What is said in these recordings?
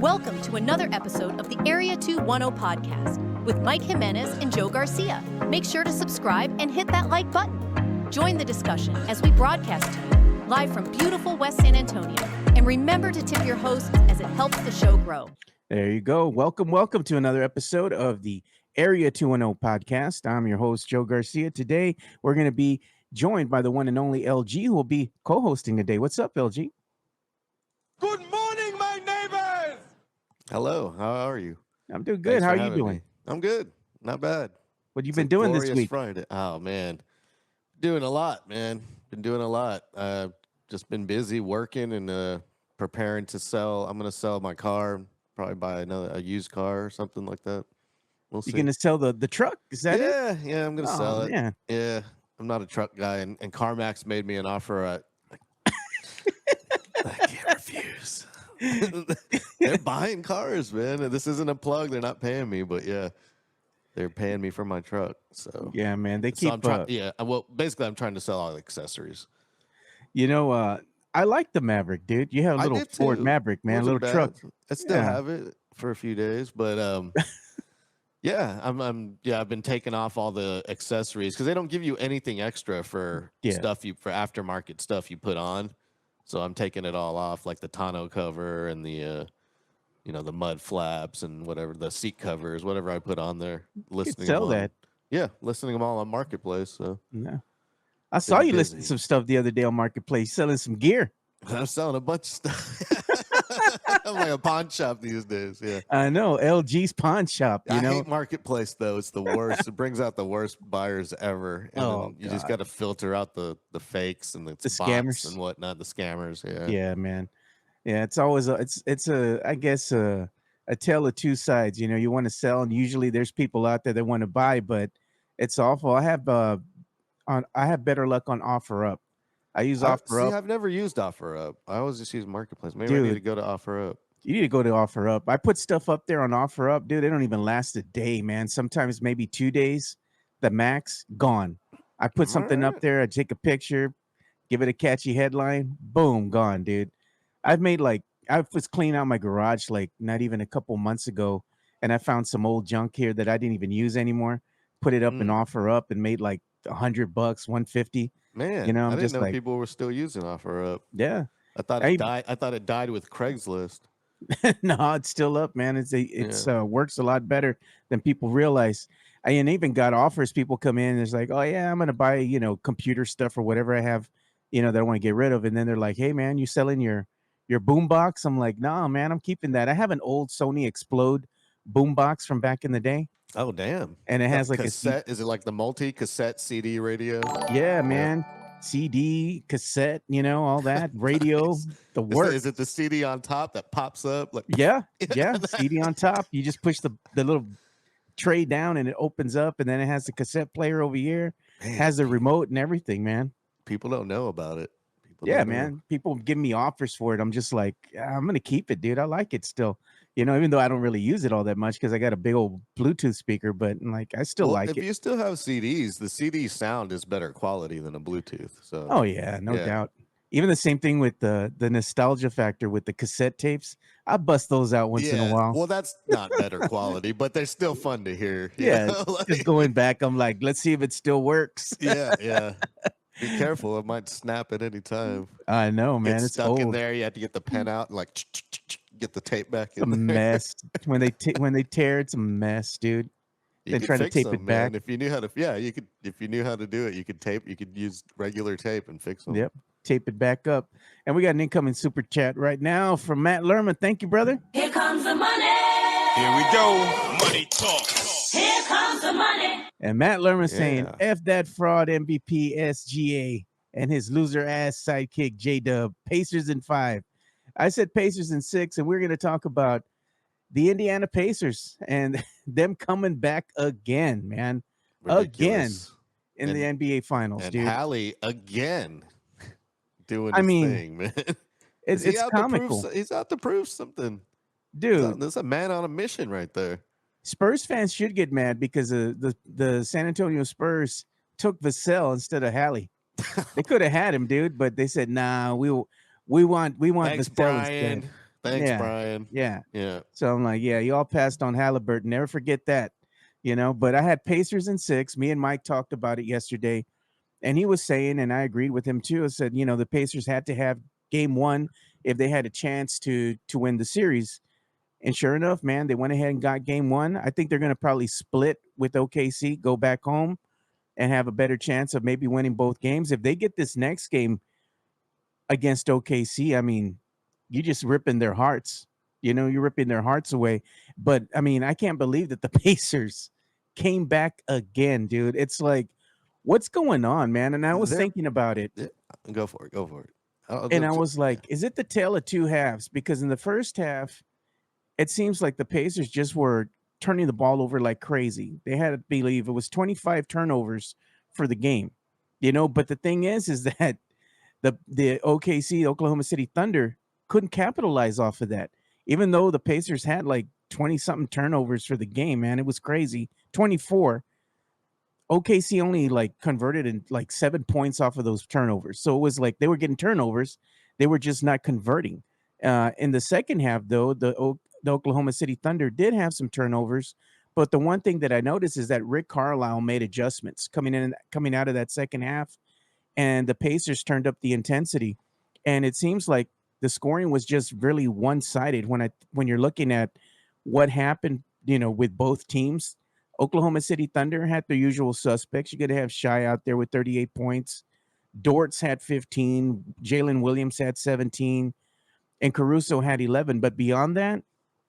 Welcome to another episode of the Area 210 podcast with Mike Jimenez and Joe Garcia. Make sure to subscribe and hit that like button. Join the discussion as we broadcast to you live from beautiful West San Antonio. And remember to tip your hosts as it helps the show grow. There you go. Welcome to another episode of the Area 210 podcast. I'm your host, Joe Garcia. Today, we're going to be joined by the one and only LG, who will be co-hosting today. What's up, LG? Good morning, my neighbors! Hello, how are you? I'm doing good. How are you doing? I'm good. Not bad. What you been doing this week? Friday. Oh, man. Doing a lot, man. Been doing a lot. Just been busy working and preparing to sell. I'm going to sell my car, probably buy a used car or something like that. We'll see. You're going to sell the truck? Is that it? Yeah, I'm going to sell it. Man. Yeah, I'm not a truck guy, and CarMax made me an offer I can't refuse. They're buying cars, man. And this isn't a plug. They're not paying me, but yeah, they're paying me for my truck. So Yeah, man. They keep. Well, basically, I'm trying to sell all the accessories. You know, I like the Maverick, dude. You have a little Ford Maverick, man. A little truck. I still have it for a few days, but yeah, I've been taking off all the accessories because they don't give you anything extra for stuff for aftermarket stuff you put on. So I'm taking it all off, like the tonneau cover and the the mud flaps and whatever, the seat covers, whatever I put on there. Listing sell that. Listing them all on Marketplace. So yeah, I saw you listing some stuff the other day on Marketplace, selling some gear. I'm selling a bunch of stuff. I'm like a pawn shop these days. Yeah, I know, LG's pawn shop. I hate Marketplace though; it's the worst. It brings out the worst buyers ever. And you just got to filter out the fakes and the scammers and whatnot. The scammers. Yeah, man. Yeah, it's always I guess a tale of two sides. You know, you want to sell, and usually there's people out there that want to buy, but it's awful. I have better luck on OfferUp. I use OfferUp. I've never used OfferUp. I always just use Marketplace. Maybe I need to go to OfferUp. You need to go to OfferUp. I put stuff up there on OfferUp, dude. They don't even last a day, man. Sometimes maybe 2 days. The max gone. I put something up there. I take a picture, give it a catchy headline. Boom, gone, dude. I was cleaning out my garage like not even a couple months ago, and I found some old junk here that I didn't even use anymore. Put it up in OfferUp and made like $100, $150. Man, you know, I didn't know people were still using OfferUp. Yeah, I thought it died. I thought it died with Craigslist. No, it's still up, man. It's works a lot better than people realize. I even got offers. People come in and it's like, oh yeah, I'm gonna buy computer stuff or whatever I have, that I want to get rid of, and then they're like, hey man, you selling your boombox? I'm like, nah, man, I'm keeping that. I have an old Sony Explode boombox from back in the day. Oh damn! And it has like cassette. Is it like the multi-cassette CD radio? Yeah, man. CD, cassette, all that radio. The work. Is it the CD on top that pops up? Like yeah. CD on top. You just push the little tray down and it opens up, and then it has the cassette player over here. Man, has the remote and everything, man. People don't know about it. Man. People give me offers for it. I'm just like, I'm gonna keep it, dude. I like it still. Even though I don't really use it all that much because I got a big old Bluetooth speaker, but I still like it. If you still have CDs, the CD sound is better quality than a Bluetooth. So oh yeah, no doubt. Even the same thing with the nostalgia factor with the cassette tapes. I bust those out once in a while. Well, that's not better quality, but they're still fun to hear. Just going back, I'm like, let's see if it still works. Yeah. Be careful, it might snap at any time. I know, man. It's stuck old. in there. You have to get the pen out and get the tape back in. It's a mess. when they tear, it's a mess, dude. They try to tape it back. Man. If you knew how to, you could. If you knew how to do it, you could tape. You could use regular tape and fix them. Yep, tape it back up. And we got an incoming super chat right now from Matt Lerman. Thank you, brother. Here comes the money. Here we go. Money talk. Here comes the money. And Matt Lerman saying, F that fraud MVP SGA and his loser ass sidekick J-Dub. Pacers in 5. I said Pacers in 6, and we're going to talk about the Indiana Pacers and them coming back again, man. Ridiculous. Again in the NBA Finals, and dude. Hallie again doing his thing, man. It's comical. He's out to prove something. Dude. There's a man on a mission right there. Spurs fans should get mad because the San Antonio Spurs took Vassell instead of Hallie. They could have had him, dude, but they said, nah, we want Thanks, Vassell Brian. instead. Thanks, Yeah. Brian. Yeah. Yeah. So I'm like, yeah, you all passed on Halliburton. Never forget that, But I had Pacers in 6. Me and Mike talked about it yesterday, and he was saying, and I agreed with him too. I said, the Pacers had to have game 1 if they had a chance to win the series. And sure enough, man, they went ahead and got game 1. I think they're going to probably split with OKC, go back home, and have a better chance of maybe winning both games. If they get this next game against OKC, I mean, you're just ripping their hearts. You're ripping their hearts away. But I mean, I can't believe that the Pacers came back again, dude. It's like, what's going on, man? And I was They're thinking about it. yeah, go for it. Go for it. And I was like, is it the tale of two halves? Because in the first half, it seems like the Pacers just were turning the ball over like crazy. They had to believe it was 25 turnovers for the game, But the thing is that the OKC, Oklahoma City Thunder, couldn't capitalize off of that. Even though the Pacers had like 20 something turnovers for the game, man, it was crazy. 24. OKC only like converted in like 7 points off of those turnovers. So it was like they were getting turnovers, they were just not converting. In the second half, though, the Oklahoma City Thunder did have some turnovers, but the one thing that I noticed is that Rick Carlisle made adjustments coming out of that second half, and the Pacers turned up the intensity, and it seems like the scoring was just really one-sided when you're looking at what happened, with both teams. Oklahoma City Thunder had their usual suspects. You got to have Shai out there with 38 points. Dortz had 15. Jalen Williams had 17. And Caruso had 11. But beyond that,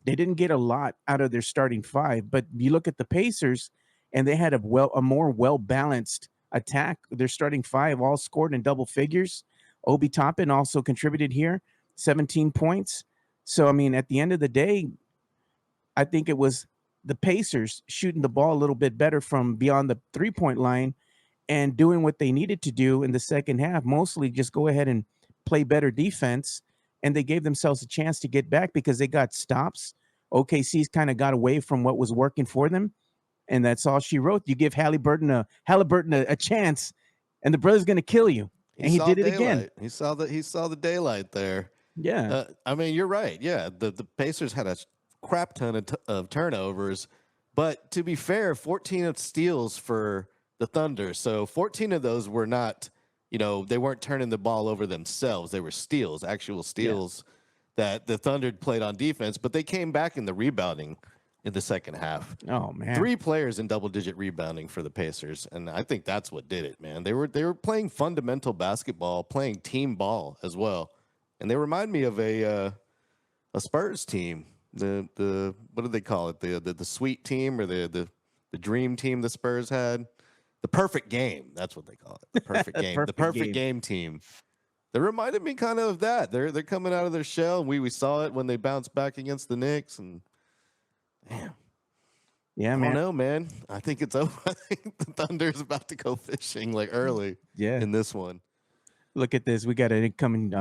they didn't get a lot out of their starting 5. But you look at the Pacers, and they had a more well-balanced attack. Their starting 5 all scored in double figures. Obi Toppin also contributed here, 17 points. So, I mean, at the end of the day, I think it was the Pacers shooting the ball a little bit better from beyond the three-point line and doing what they needed to do in the second half, mostly just go ahead and play better defense. And they gave themselves a chance to get back because they got stops. OKC's kind of got away from what was working for them. And that's all she wrote. You give Halliburton a chance, and the brother's going to kill you. And he did it again. He saw the daylight there. Yeah. I mean, you're right. Yeah, the Pacers had a crap ton of turnovers, but to be fair, 14 of steals for the Thunder. So 14 of those were not, they weren't turning the ball over themselves. They were steals, actual steals that the Thunder played on defense, but they came back in the rebounding in the second half. Oh, man. 3 players in double-digit rebounding for the Pacers, and I think that's what did it, man. They were playing fundamental basketball, playing team ball as well. And they remind me of a Spurs team. The what do they call it? The sweet team or the dream team the Spurs had? The perfect game. That's what they call it. The perfect game. The perfect game team. They reminded me kind of that. They're coming out of their shell. We saw it when they bounced back against the Knicks, and damn. Yeah, man. I don't know, man. I think it's over. I think the Thunder's about to go fishing like early in this one. Look at this. We got an incoming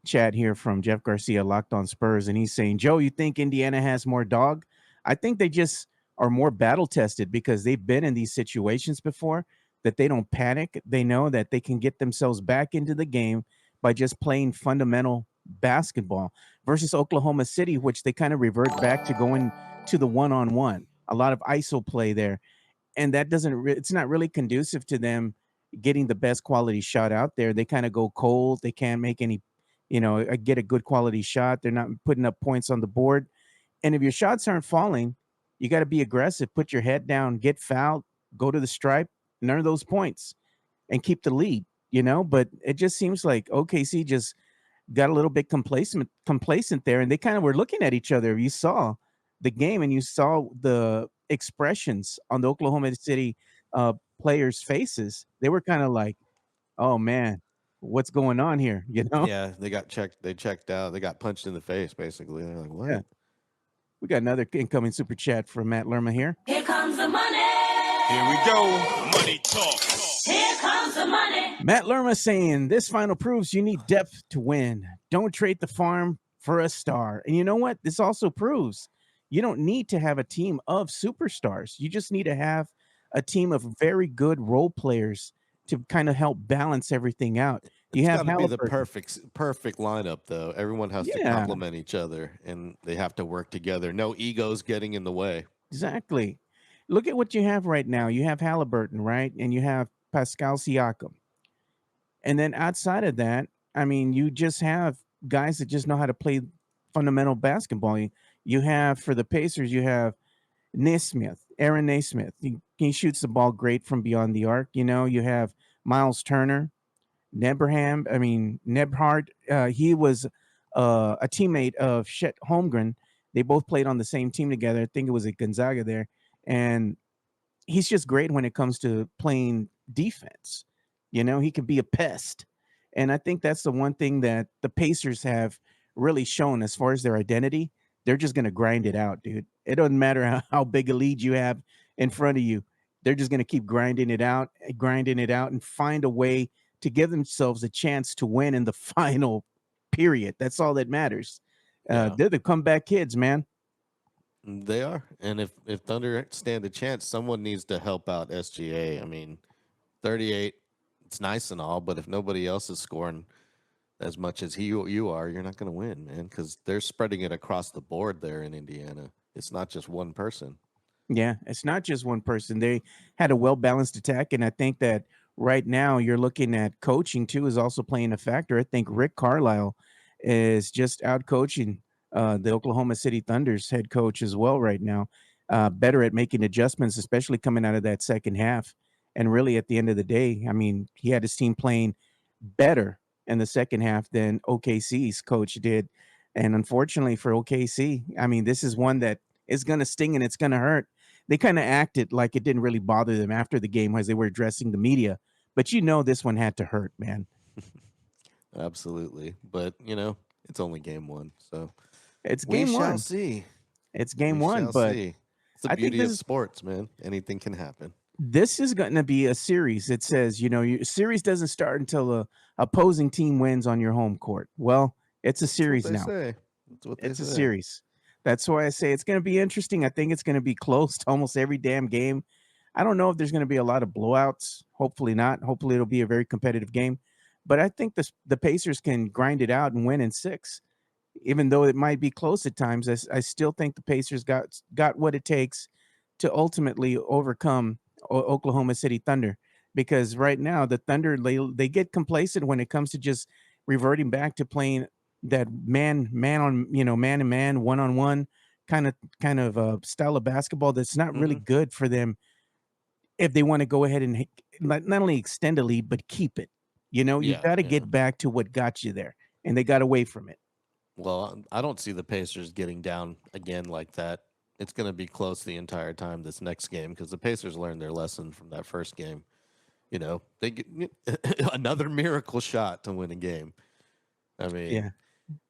chat here from Jeff Garcia, Locked on Spurs, and he's saying, Joe, you think Indiana has more dog? I think they just are more battle tested because they've been in these situations before, that they don't panic. They know that they can get themselves back into the game by just playing fundamental basketball versus Oklahoma City, which they kind of revert back to going to the one-on-one, a lot of ISO play there. And that it's not really conducive to them getting the best quality shot out there. They kind of go cold. They can't make any, get a good quality shot. They're not putting up points on the board. And if your shots aren't falling, you got to be aggressive, put your head down, get fouled, go to the stripe, and earn those points and keep the lead, But it just seems like OKC just got a little bit complacent there. And they kind of were looking at each other. You saw the game and you saw the expressions on the Oklahoma City players' faces. They were kind of like, oh, man, what's going on here? Yeah, they got checked. They checked out. They got punched in the face, basically. They're like, what? Yeah. We got another incoming super chat from Matt Lerma here. Here comes the money. Here we go. Money talk. Here comes the money. Matt Lerma saying, this final proves you need depth to win. Don't trade the farm for a star. And you know what? This also proves you don't need to have a team of superstars. You just need to have a team of very good role players to kind of help balance everything out. You It's have got to be the Halliburton. perfect lineup, though. Everyone has to Yeah, complement each other, and they have to work together. No egos getting in the way. exactly. Look at what you have right now. You have Halliburton, right? And you have Pascal Siakam. And then outside of that, I mean, you just have guys that just know how to play fundamental basketball. You have for the Pacers, you have Naismith, Aaron Naismith. He shoots the ball great from beyond the arc. You know, you have Miles Turner, Nebhard. He was a teammate of Chet Holmgren. They both played on the same team together. I think it was at Gonzaga there. And he's just great when it comes to playing defense. You know, he can be a pest. And I think that's the one thing that the Pacers have really shown as far as their identity. They're just going to grind it out, dude. It doesn't matter how big a lead you have in front of you. They're just going to keep grinding it out, and find a way to give themselves a chance to win in the final period. That's all that matters. Yeah, They're the comeback kids, man. they are. And if Thunder stand a chance, someone needs to help out SGA. I mean, 38, it's nice and all, but if nobody else is scoring as much as you are, you're not going to win, man, because they're spreading it across the board there in Indiana. It's not just one person. Yeah, it's not just one person. They had a well balanced attack, and I think that right now you're looking at coaching too is also playing a factor. I think Rick Carlisle is just out coaching the Oklahoma City Thunder's head coach as well right now. Better at making adjustments, especially coming out of that second half. And really, at the end of the day, I mean, he had his team playing better in the second half than OKC's coach did. And unfortunately for OKC, I mean, this is one that is going to sting and it's going to hurt. They kind of acted like it didn't really bother them after the game as they were addressing the media. But you know, this one had to hurt, man. Absolutely. But, it's only game one. So It's we game shall one. see. It's game We one. shall But see. It's the I think beauty of sports, man. Anything can happen. this is going to be a series. It says, you know, your series doesn't start until the opposing team wins on your home court. Well, it's a That's what series they now. say. That's what they It's a say. series. That's why I say it's going to be interesting. I think it's going to be close to almost every damn game. I don't know if there's going to be a lot of blowouts. Hopefully not. Hopefully it'll be a very competitive game. But I think the Pacers can grind it out and win in six, even though it might be close at times. I still think the Pacers got what it takes to ultimately overcome Oklahoma City Thunder. Because right now the Thunder they get complacent when it comes to just reverting back to playing that man and man, one on one kind of style of basketball that's not really Mhm. good for them if they want to go ahead and not only extend a lead but keep it. You know, you Yeah, got to yeah. get back to what got you there, and they got away from it. Well, I don't see the Pacers getting down again like that. It's going to be close the entire time this next game because the Pacers learned their lesson from that first game. They get another miracle shot to win a game. I Yeah.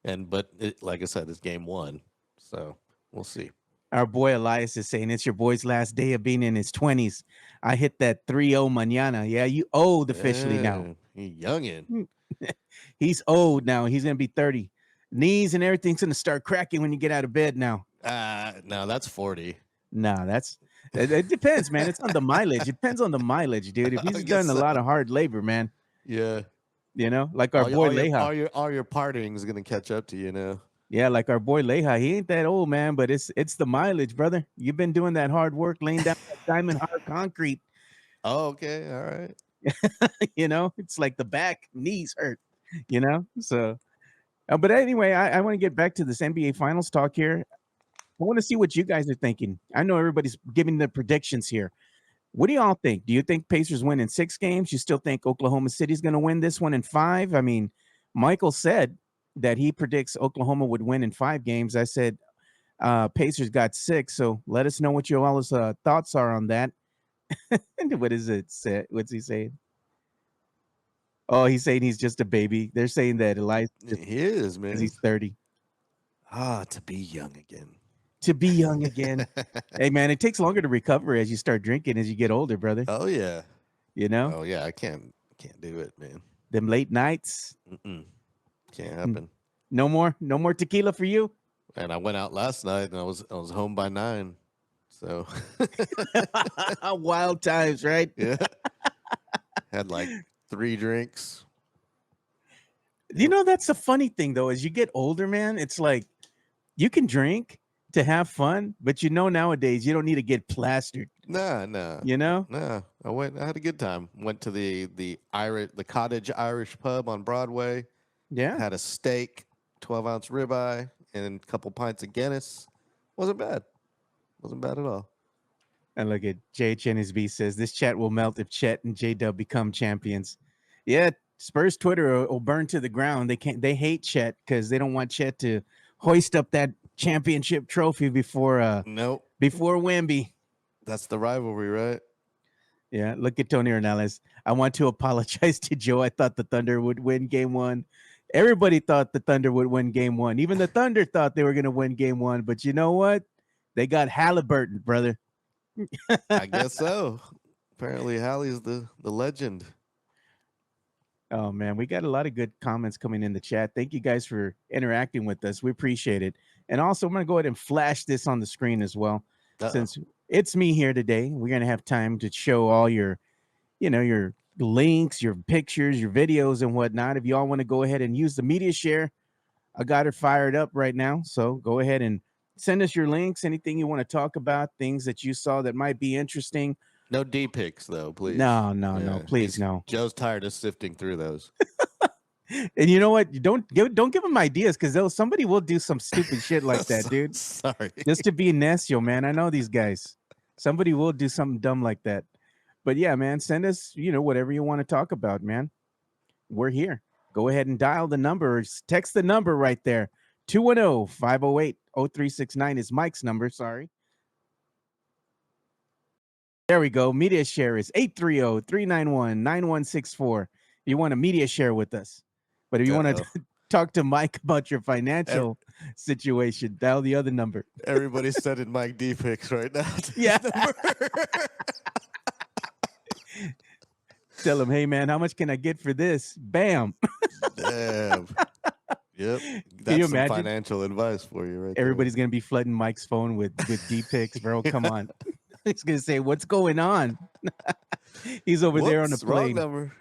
mean, but like I said, it's game one, so we'll see. Our boy Elias is saying it's your boy's last day of being in his 20s. I hit that 3-0 mañana. Yeah, you old officially now. He youngin. He's old now. He's going to be 30. Knees and everything's going to start cracking when you get out of bed now. No, that's 40. Nah, it depends, man. It's on the mileage. It depends on the mileage, dude. If I he's guess done a so. lot of hard labor, man, Yeah, like our boy Leha. all your partying is gonna catch up to you now. Yeah, like our boy Leha. He ain't that old, man, but it's the mileage, brother. You've been doing that hard work, laying down that diamond hard concrete. Oh, okay, all right. It's like the back knees hurt, So, but anyway, I want to get back to this NBA Finals talk here. I want to see what you guys are thinking. I know everybody's giving their predictions here. What do y'all think? Do you think Pacers win in 6 games? You still think Oklahoma City's going to win this one in 5? I mean, Michael said that he predicts Oklahoma would win in 5 games. I said Pacers got 6. So let us know what your all's thoughts are on that. What is it? What's he saying? Oh, he's saying he's just a baby. They're saying that Elias He is, man. because he's 30. To be young again. To be young again. Hey, man, it takes longer to recover as you start drinking as you get older, brother. Oh yeah. Oh, yeah. I can't do it, man. them late nights. Can't happen. No more tequila for you. And I went out last night, and I was home by 9. So Wild times, right? yeah, had like 3 drinks. You know, that's the funny thing though. As you get older, man, it's like you can drink to have fun, but you know nowadays you don't need to get plastered. Nah. You know? I had a good time. Went to the Cottage Irish pub on Broadway. Yeah. Had a steak, 12-ounce ribeye, and a couple pints of Guinness. Wasn't bad. Wasn't bad at all. And look at JHNSB says this chat will melt if Chet and J-Dub become champions. Yeah, Spurs Twitter will burn to the ground. They hate Chet because they don't want Chet to hoist up that championship trophy before Nope. Wemby. That's the rivalry, right? Yeah, look at Tony Ornelas. I want to apologize to Joe. I thought the Thunder would win game one. Everybody thought the Thunder would win game one. Even the Thunder thought they were going to win game one. But you know what? They got Halliburton, brother. I guess so. Apparently, Hallie's the legend. Oh, man, we got a lot of good comments coming in the chat. Thank you guys for interacting with us. We appreciate it. And also, I'm going to go ahead and flash this on the screen as well. Since it's me here today, we're going to have time to show all your links, your pictures, your videos, and whatnot. If you all want to go ahead and use the media share, I got it fired up right now. So go ahead and send us your links, anything you want to talk about, things that you saw that might be interesting. No D pics though, please. No, please no. Joe's tired of sifting through those. And you know what? Don't give them ideas because somebody will do some stupid shit like that, dude. Sorry. Just to be necio, man. I know these guys. Somebody will do something dumb like that. But yeah, man, send us, whatever you want to talk about, man. We're here. Go ahead and dial the number or text the number right there. 210-508-0369 is Mike's number. Sorry. There we go. Media share is 830-391-9164. You want a media share with us. But if you want to talk to Mike about your financial situation, dial the other number. Everybody's sending Mike D pics right now. Yeah. Tell him, hey, man, how much can I get for this? Bam. Damn. Yep. That's some financial advice for you right Everybody's going to be flooding Mike's phone with D pics, bro. Come on. He's going to say, what's going on? He's over there on the plane. Wrong number.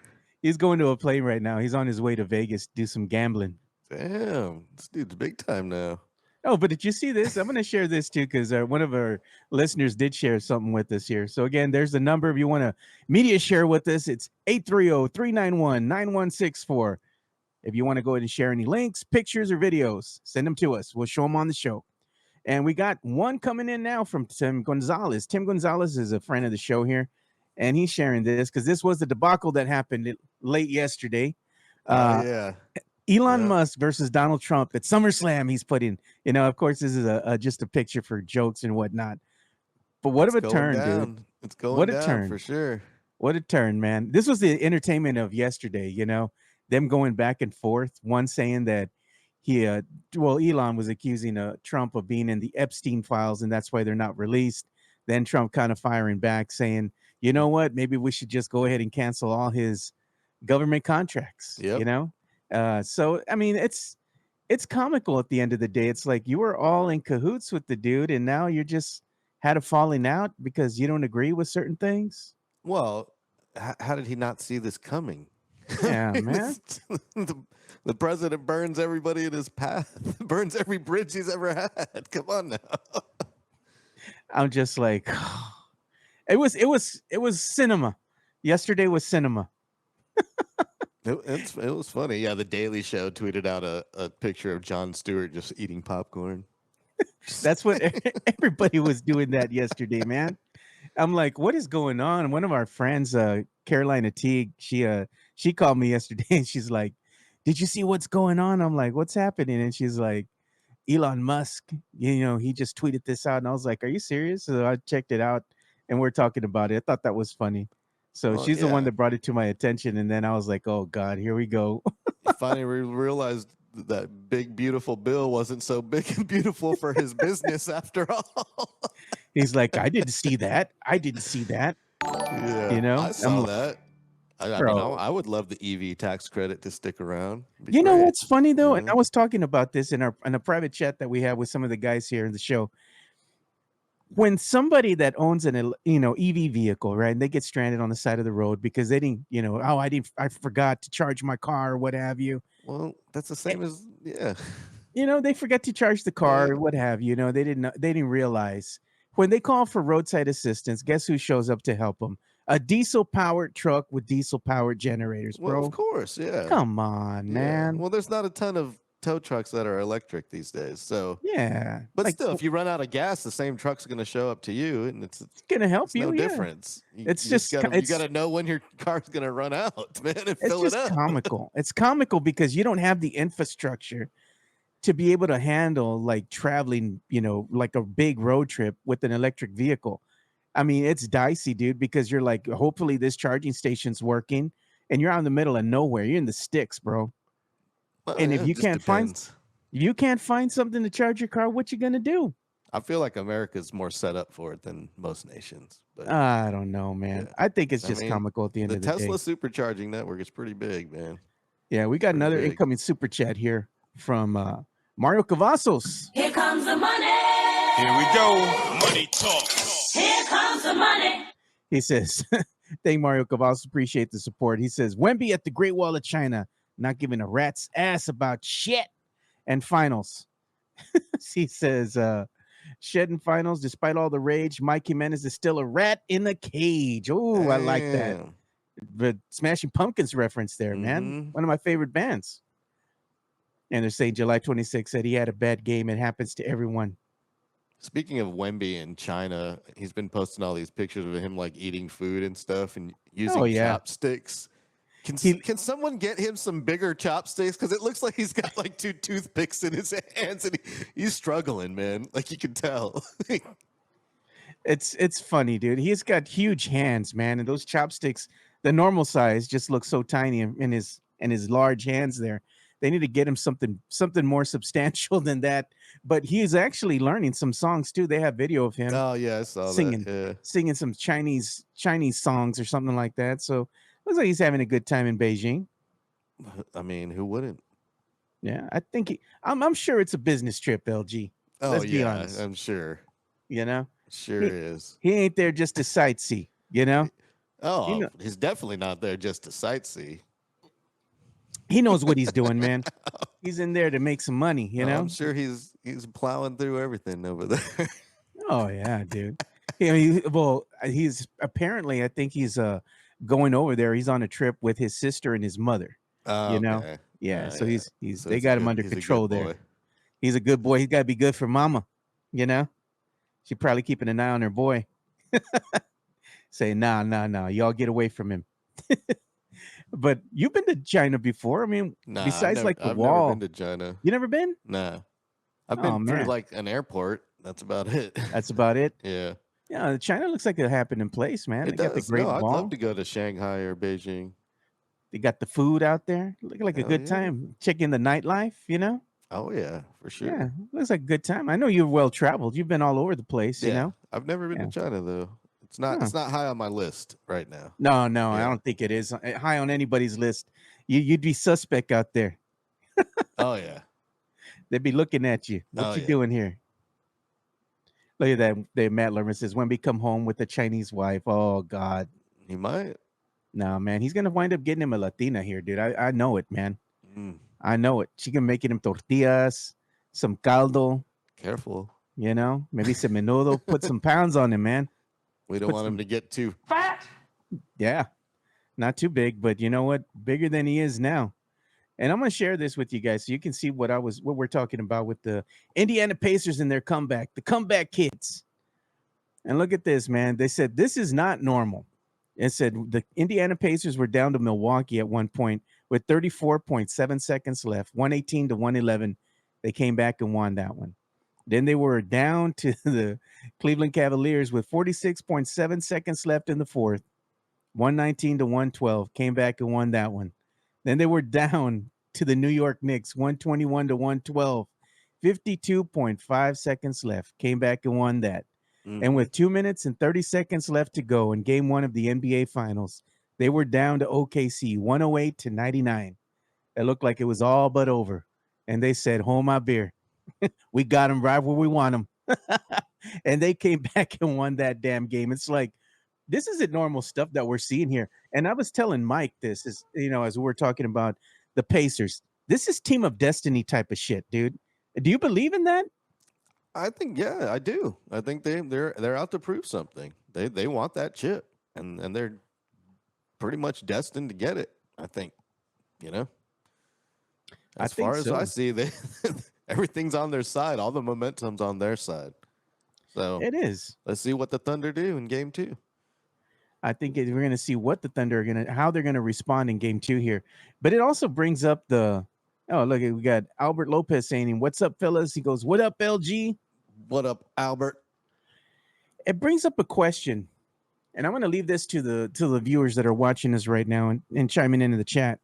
He's going to a plane right now. He's on his way to Vegas to do some gambling. Damn. This dude's big time now. Oh, but did you see this? I'm going to share this too because one of our listeners did share something with us here. So again, there's the number if you want to media share with us. It's 830-391-9164. If you want to go ahead and share any links, pictures, or videos, send them to us. We'll show them on the show. And we got one coming in now from Tim Gonzalez. Tim Gonzalez is a friend of the show here, and he's sharing this because this was the debacle that happened late yesterday. Yeah. Elon Musk versus Donald Trump at SummerSlam. He's put in, of course, this is just a picture for jokes and whatnot. But what of a turn, dude. It's going down for sure. What a turn, man. This was the entertainment of yesterday, them going back and forth. One saying that Elon was accusing Trump of being in the Epstein files, and that's why they're not released. Then Trump kind of firing back saying, you know what, maybe we should just go ahead and cancel all his government contracts, So, I mean, it's comical at the end of the day. It's like you were all in cahoots with the dude, and now you're just had a falling out because you don't agree with certain things. Well, how did he not see this coming? Yeah, man. The president burns everybody in his path, burns every bridge he's ever had. Come on now. I'm just like, it was cinema. Yesterday was cinema. It was funny. Yeah, the Daily Show tweeted out a picture of Jon Stewart just eating popcorn. That's what everybody was doing that yesterday, man. I'm like, what is going on? One of our friends, Carolina Teague, she called me yesterday and she's like, did you see what's going on? I'm like, what's happening? And she's like, Elon Musk, he just tweeted this out. And I was like, are you serious? So I checked it out and we're talking about it. I thought that was funny. So she's the one that brought it to my attention. And then I was like, oh, God, here we go. Finally realized that big, beautiful Bill wasn't so big and beautiful for his business after all. He's like, I didn't see that. Yeah, I saw that. I would love the EV tax credit to stick around. You know what's funny, though? And I was talking about this in a private chat that we have with some of the guys here in the show. when somebody that owns EV vehicle, right, and they get stranded on the side of the road because they didn't, I forgot to charge my car or what have you. Well, that's the Eh, same as yeah. They forget to charge the car or what have you. They didn't realize when they call for roadside assistance. Guess who shows up to help them? A diesel powered truck with diesel powered generators, Well, of bro. course, yeah. Come on, Yeah. man. Well, there's not a ton of tow trucks that are electric these days. So, Yeah, but like still, if you run out of gas, the same truck's going to show up to you, and it's gonna help no you. Yeah, difference. You, it's you just just gotta you gotta know when your car's going to run out, man, and it's fill it just up. comical. It's comical because you don't have the infrastructure to be able to handle like traveling, like a big road trip with an electric vehicle. I mean, it's dicey, dude, because you're like, hopefully this charging station's working, and you're out in the middle of nowhere. You're in the sticks, bro. Well, And if yeah, it you just can't find depends. you can't find something to charge your car, what you gonna do? I feel like America's more set up for it than most nations, but I don't know, man. yeah. I think it's I just mean, comical at the end the of the day. Tesla supercharging network is pretty big, man. Yeah, we got Pretty another big. incoming super chat here from Mario Cavazos. Here comes the money. Here we go. Money talk. Here comes the money. He says, thank Mario Cavazos, appreciate the support. He says, Wemby at the Great Wall of China, not giving a rat's ass about shit. And finals. He says, shed and finals, despite all the rage, Mike Jimenez is still a rat in a cage. Oh, I like that. Damn. The Smashing Pumpkins reference there, man. Mhm. One of my favorite bands. And they're saying July 26th said he had a bad game. It happens to everyone. Speaking of Wemby in China, he's been posting all these pictures of him like eating food and stuff and using yeah. chopsticks. He- Can someone get him some bigger chopsticks? Because it looks like he's got like 2 toothpicks in his hands and he's struggling, man. Like you can tell. It's funny, dude. He's got huge hands, man, and those chopsticks, the normal size, just look so tiny in his large hands there. They need to get him something more substantial than that. But he is actually learning some songs too. They have video of him Oh yeah, I saw singing that. singing some Chinese songs or something like that. So looks like he's having a good time in Beijing. Yeah. I mean, who wouldn't? Yeah, I think I'm sure it's a business trip, LG. Oh Let's be yeah, honest. I'm sure. You know, Sure he, is. he ain't there just to sightsee. Oh, know- he's definitely not there just to sightsee. He knows what he's doing, man. He's in there to make some money, you know? I'm sure he's plowing through everything over there. Oh yeah, dude. He's apparently, I think he's going over there. He's on a trip with his sister and his mother. Oh, You know? okay. Yeah, so he's So they he's got him under he's a good control there. boy. He's a good boy. He's got to be good for mama, you know? She's probably keeping an eye on her boy. Saying, nah, y'all get away from him. But you've been to China before. I mean, Nah, besides like the I've wall. never been to China. You never been? Nah, I've Oh, been through man. like an airport. That's about it. That's about it. Yeah, Yeah, China looks like a happening place, man. it They got the does. Great No, I'd Wall. love to go to Shanghai or Beijing. They got the food out there. Look like a Hell good yeah. time. Checking the nightlife, you know? Oh yeah, for sure. Yeah, looks like a good time. I know you're well traveled. You've been all over the place, you know? I've never been Yeah. to China though. It's not. Huh. It's not high on my list right now. No, I Yeah. don't think it is high on anybody's list. You'd be suspect out there. Oh yeah. They'd be looking at you. What Oh, you yeah. doing here? Look at that. There, Matt Lerman says, when we come home with a Chinese wife. Oh God. He might. No, man. He's gonna wind up getting him a Latina here, dude. I know it, man. Mm, I know it. She can make him tortillas, some caldo, careful. you know, maybe some menudo, put some pounds on him, man. We don't Put want him some- to get too. Yeah. Not too big, but you know what? Bigger than he is now. And I'm gonna share this with you guys so you can see what we're talking about with the Indiana Pacers and their comeback, the comeback kids. And look at this, man. They said this is not normal. It said the Indiana Pacers were down to Milwaukee at one point with 34.7 seconds left, 118 to 111. They came back and won that one. Then they were down to the Cleveland Cavaliers with 46.7 seconds left in the fourth, 119 to 112. Came back and won that one. Then they were down to the New York Knicks, 121 to 112, 52.5 seconds left. Came back and won that. And with 2 minutes and 30 seconds left to go in game one of the NBA Finals, they were down to OKC, 108 to 99. It looked like it was all but over. And they said, hold my beer. We got them right where we want them. and they came back and won that damn game. It's like, this isn't normal stuff that we're seeing here. And I was telling Mike this is, as we were talking about the Pacers. This is team of destiny type of shit, dude. Do you believe in that? I think, yeah, I do. I think they're out to prove something. They want that chip, and they're pretty much destined to get it. I think, as far as I see, everything's on their side. All the momentum's on their side. So it is. Let's see what the Thunder do in Game 2. I think we're going to see what the Thunder are how they're going to respond in Game 2 here. But it also brings up look, we got Albert Lopez saying, "What's up, fellas?" He goes, "What up, LG? What up, Albert?" It brings up a question, and I'm going to leave this to the viewers that are watching us right now and chiming into the chat.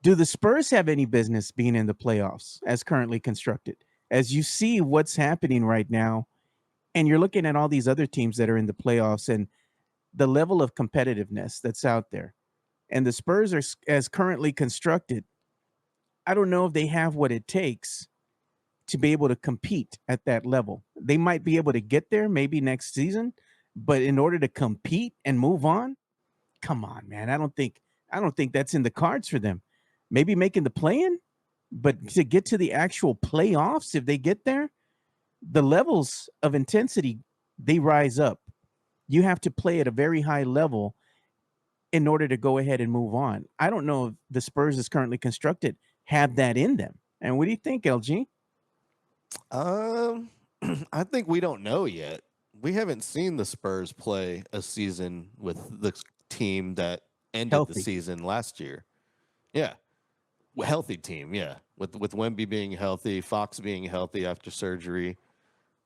Do the Spurs have any business being in the playoffs as currently constructed? As you see what's happening right now, and you're looking at all these other teams that are in the playoffs and the level of competitiveness that's out there, and the Spurs are as currently constructed, I don't know if they have what it takes to be able to compete at that level. They might be able to get there maybe next season, but in order to compete and move on, come on, man. I don't think that's in the cards for them. Maybe making the play-in, but to get to the actual playoffs, if they get there, the levels of intensity, they rise up. You have to play at a very high level in order to go ahead and move on. I don't know if the Spurs is currently constructed have that in them. And what do you think, LG? I think we don't know yet. We haven't seen the Spurs play a season with the team that ended the season last year. Yeah. Healthy team, yeah. With Wemby being healthy, Fox being healthy after surgery.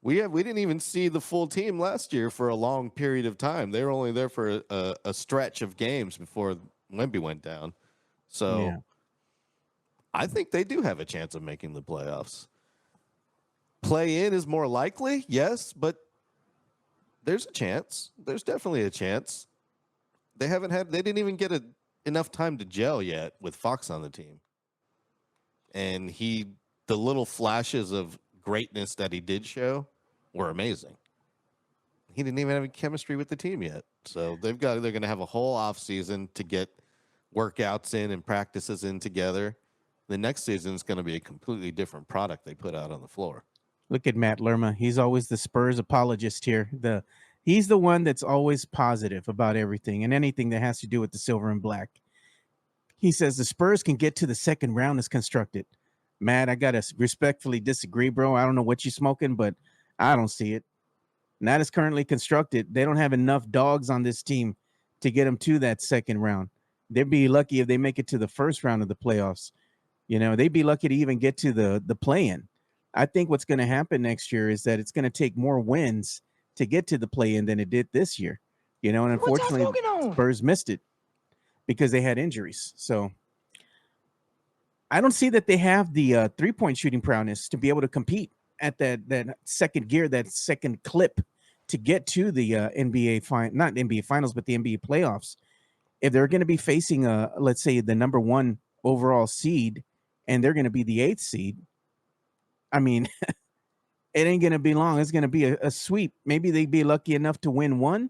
We didn't even see the full team last year for a long period of time. They were only there for a stretch of games before Wemby went down. So yeah. I think they do have a chance of making the playoffs. Play in is more likely, yes, but there's a chance. There's definitely a chance. They didn't even get enough time to gel yet with Fox on the team. And the little flashes of greatness that he did show were amazing. He didn't even have chemistry with the team yet. So they're going to have a whole off season to get workouts in and practices in together. The next season is going to be a completely different product they put out on the floor. Look at Matt Lerma. He's always the Spurs apologist here. He's the one that's always positive about everything and anything that has to do with the silver and black. He says the Spurs can get to the second round as constructed. Matt, I got to respectfully disagree, bro. I don't know what you're smoking, but I don't see it. Not as currently constructed. They don't have enough dogs on this team to get them to that second round. They'd be lucky if they make it to the first round of the playoffs. They'd be lucky to even get to the play-in. I think what's going to happen next year is that it's going to take more wins to get to the play-in than it did this year. And unfortunately, Spurs missed it because they had injuries. So I don't see that they have the three-point shooting prowess to be able to compete at that second gear, that second clip to get to the not NBA finals, but the NBA playoffs. If they're going to be facing let's say the number 1 overall seed and they're going to be the 8th seed, I mean, it ain't going to be long. It's going to be a sweep. Maybe they'd be lucky enough to win one,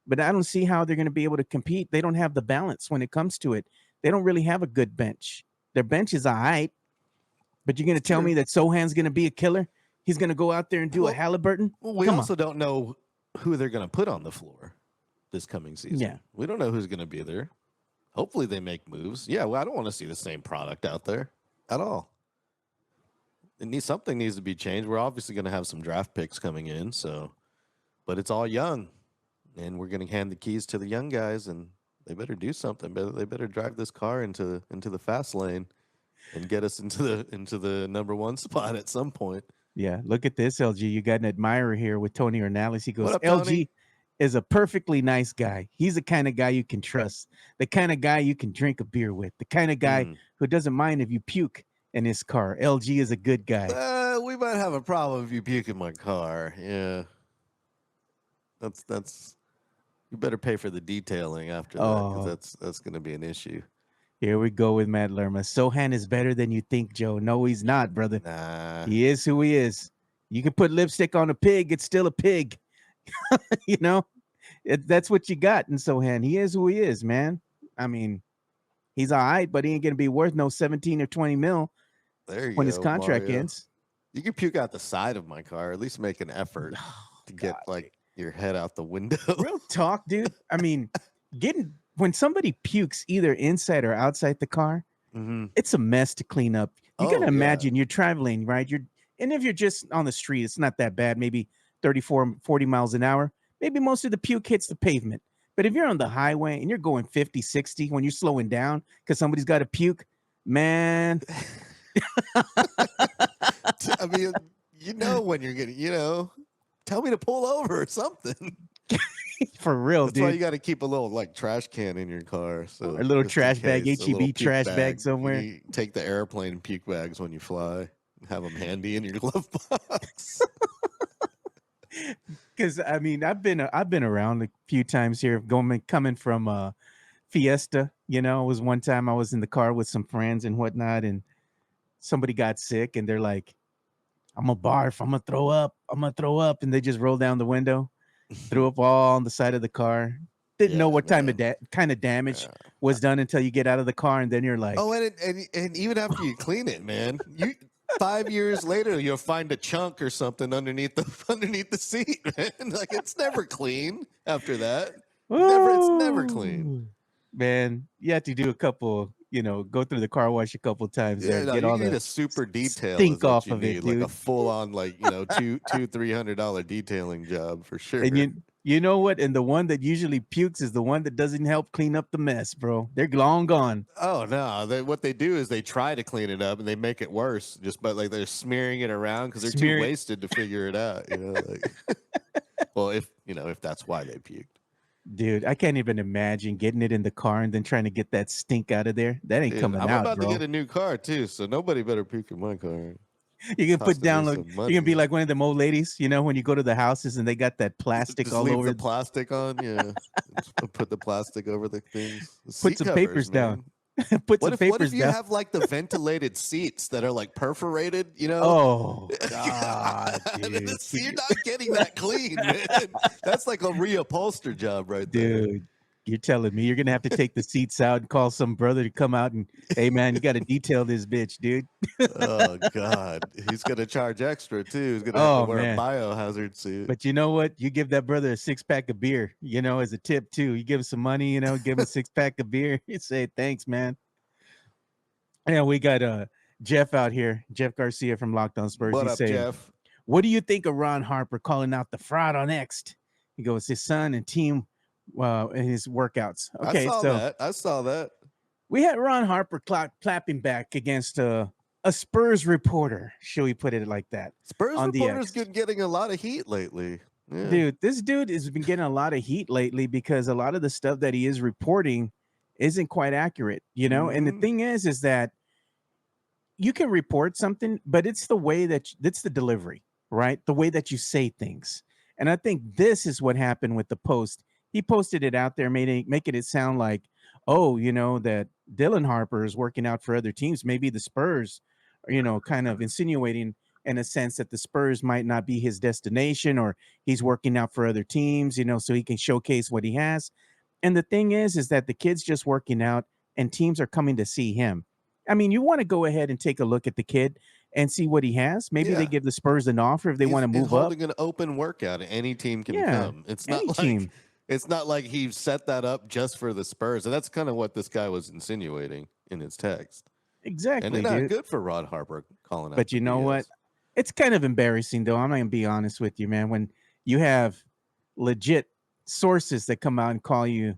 but I don't see how they're going to be able to compete. They don't have the balance when it comes to it. They don't really have a good bench. Their bench is all right, but you're going to tell me that Sohan's going to be a killer? He's going to go out there and do a Halliburton? Well, we also don't know who they're going to put on the floor this coming season. Yeah. We don't know who's going to be there. Hopefully they make moves. Yeah, well, I don't want to see the same product out there at all. Something needs to be changed. We're obviously going to have some draft picks coming in, but it's all young, and we're going to hand the keys to the young guys, and they better do something. They better drive this car into the fast lane and get us into the number 1 spot at some point. Yeah, look at this, LG. You got an admirer here with Tony Ornalis. He goes, what up, LG Tony? Is a perfectly nice guy. He's the kind of guy you can trust, the kind of guy you can drink a beer with, the kind of guy who doesn't mind if you puke in his car. LG is a good guy. We might have a problem if you puke in my car. Yeah, that's. You better pay for the detailing after that, because that's going to be an issue. Here we go with Matt Lerma. Sohan is better than you think, Joe. No, he's not, brother. Nah. He is who he is. You can put lipstick on a pig; it's still a pig. You know, that's what you got in Sohan. He is who he is, man. I mean, he's all right, but he ain't gonna be worth no 17 or 20 mil There when you his go, contract Mario. ends. You can puke out the side of my car. At least make an effort to get like your head out the window. Real talk, dude. I mean, when somebody pukes either inside or outside the car, it's a mess to clean up. You gotta imagine you're traveling, right? And if you're just on the street, it's not that bad, maybe 34, 40 miles an hour. Maybe most of the puke hits the pavement. But if you're on the highway and you're going 50, 60 when you're slowing down because somebody's got a puke, man. I mean, you know when you're getting, tell me to pull over or something. For real, That's dude. why you got to keep a little like trash can in your car. So a little just in trash bag, case, a little HEB puke trash bag somewhere. You take the airplane puke bags when you fly. Have them handy in your glove box. Because I mean, I've been around a few times here, coming from Fiesta. You know, it was one time I was in the car with some friends and whatnot, and somebody got sick, and they're like, "I'm gonna barf, I'm gonna throw up, and they just rolled down the window, threw up all on the side of the car. Didn't know what kind of damage was done until you get out of the car, and then you're like, oh, and even after you clean it, man, 5 years later you'll find a chunk or something underneath the seat, man. Like it's never clean after that. It's never clean. Man, you have to do a couple, go through the car wash a couple times there. No, Get you all need the a super detail stink off of it, like dude. a full on like $200-$300 detailing job for sure. And you know what? And the one that usually pukes is the one that doesn't help clean up the mess, bro. They're long gone. Oh no! What they do is they try to clean it up and they make it worse. But like they're smearing it around because they're too wasted to figure it out. Well, if that's why they puked. Dude, I can't even imagine getting it in the car and then trying to get that stink out of there. That ain't coming out, bro. I'm about to get a new car too, so nobody better puke in my car. You can put down, you can be like one of them old ladies, when you go to the houses and they got that plastic Just all leave over. the plastic on, yeah. Put the plastic over the things. Put some papers down. Put some papers down. What if you have like the ventilated seats that are like perforated, Oh God, dude. You're not getting that clean, man. That's like a reupholster job right there. Dude, you're telling me you're gonna have to take the seats out and call some brother to come out and, hey man, you got to detail this bitch, dude. Oh God, he's gonna charge extra too. He's gonna have to wear a biohazard suit. But you know what? You give that brother a 6-pack of beer, as a tip too. You give him some money, give him a 6-pack of beer. You say thanks, man. Yeah, we got Jeff out here, Jeff Garcia from Locked On Spurs. What up, Jeff? What do you think of Ron Harper calling out the fraud on X? He goes, his son and team in his workouts. Okay, I saw that. We had Ron Harper clapping back against a Spurs reporter. Should we put it like that? Spurs reporter's been getting a lot of heat lately. Yeah. Dude, this dude has been getting a lot of heat lately because a lot of the stuff that he is reporting isn't quite accurate, And the thing is that you can report something, but it's the way that's the delivery, right? The way that you say things. And I think this is what happened with the post. He posted it out there, making it sound like, oh, that Dylan Harper is working out for other teams. Maybe the Spurs, kind of insinuating in a sense that the Spurs might not be his destination, or he's working out for other teams, so he can showcase what he has. And the thing is that the kid's just working out and teams are coming to see him. I mean, you want to go ahead and take a look at the kid and see what he has. Maybe they give the Spurs an offer if they want to move up. Holding an open workout, any team can come. It's not like he set that up just for the Spurs. And that's kind of what this guy was insinuating in his text. Exactly. And it's not good for Rod Harper calling out. But you know what? It's kind of embarrassing, though. I'm not going to be honest with you, man. When you have legit sources that come out and call you,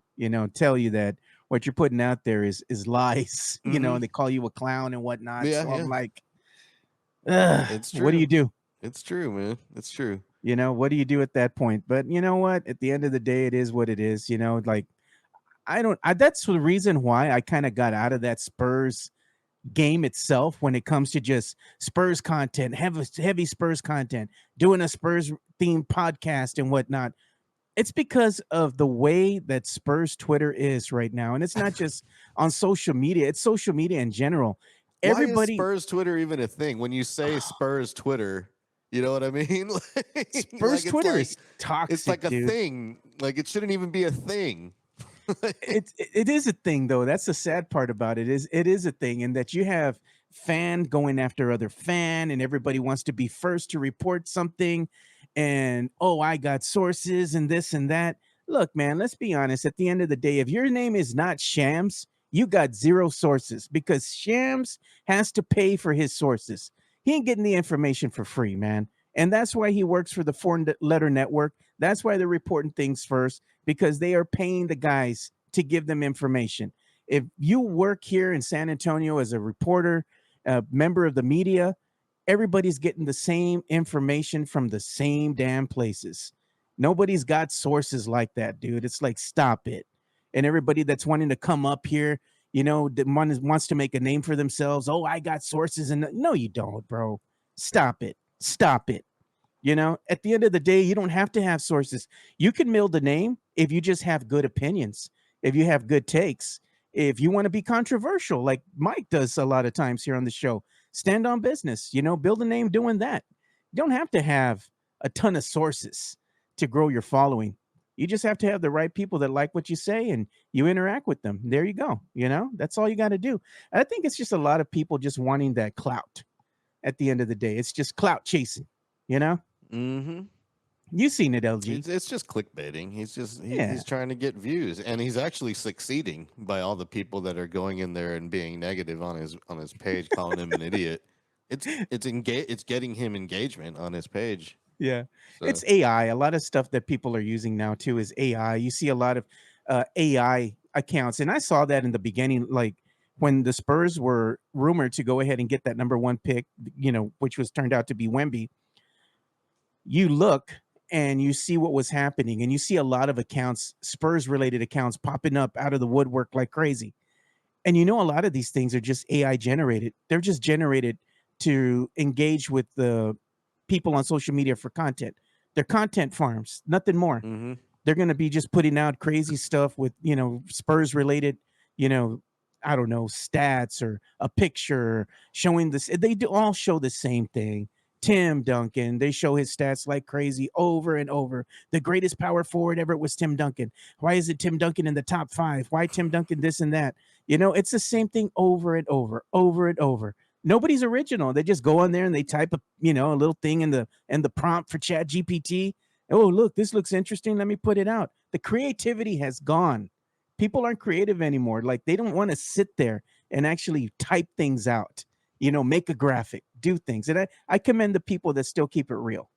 tell you that what you're putting out there is lies, and they call you a clown and whatnot. Yeah, so I'm like, it's true. What do you do? It's true, man. It's true. What do you do at that point? But you know what? At the end of the day, it is what it is. Like that's the reason why I kind of got out of that Spurs game itself when it comes to just Spurs content, heavy Spurs content, doing a Spurs themed podcast and whatnot. It's because of the way that Spurs Twitter is right now. And it's not just on social media. It's social media in general. Why is Spurs Twitter even a thing? When you say Spurs Twitter, You know what I mean? Spurs Twitter is toxic, it's like a dude. thing. Like it shouldn't even be a thing. It is a thing though. That's the sad part about it. It is a thing, and that you have fan going after other fan, and everybody wants to be first to report something, and oh, I got sources and this and that. Look, man, let's be honest. At the end of the day, if your name is not Shams, you got zero sources, because Shams has to pay for his sources. He ain't getting the information for free, man. And that's why he works for the Foreign Letter Network. That's why they're reporting things first, because they are paying the guys to give them information. If you work here in San Antonio as a reporter, a member of the media, everybody's getting the same information from the same damn places. Nobody's got sources like that, dude. It's like, stop it. And everybody that's wanting to come up here, that wants to make a name for themselves. Oh, I got sources. And no, you don't, bro. Stop it. Stop it. At the end of the day, you don't have to have sources. You can build a name if you just have good opinions, if you have good takes, if you want to be controversial, like Mike does a lot of times here on the show. Stand on business, build a name doing that. You don't have to have a ton of sources to grow your following. You just have to have the right people that like what you say, and you interact with them. There you go. That's all you got to do. I think it's just a lot of people just wanting that clout. At the end of the day, it's just clout chasing, Mm-hmm. You've seen it, LG. It's just clickbaiting. Yeah. He's trying to get views, and he's actually succeeding by all the people that are going in there and being negative on his page, calling him an idiot. It's getting him engagement on his page. Yeah. So. It's AI. A lot of stuff that people are using now too is AI. You see a lot of AI accounts, and I saw that in the beginning, like when the Spurs were rumored to go ahead and get that number 1 pick, which was turned out to be Wemby. You look and you see what was happening, and you see a lot of accounts, Spurs related accounts, popping up out of the woodwork like crazy. And a lot of these things are just AI generated. They're just generated to engage with the people on social media for content. They're content farms, nothing more. Mm-hmm. They're going to be just putting out crazy stuff with, Spurs related, I don't know, stats or a picture showing this. They do all show the same thing. Tim Duncan, they show his stats like crazy over and over. The greatest power forward ever was Tim Duncan. Why is it Tim Duncan in the top 5? Why Tim Duncan this and that? It's the same thing over and over, over and over. Nobody's original. They just go on there and they type a little thing in the prompt for Chat GPT. Oh, look, this looks interesting. Let me put it out. The creativity has gone. People aren't creative anymore. Like, they don't want to sit there and actually type things out. Make a graphic, do things. And I commend the people that still keep it real,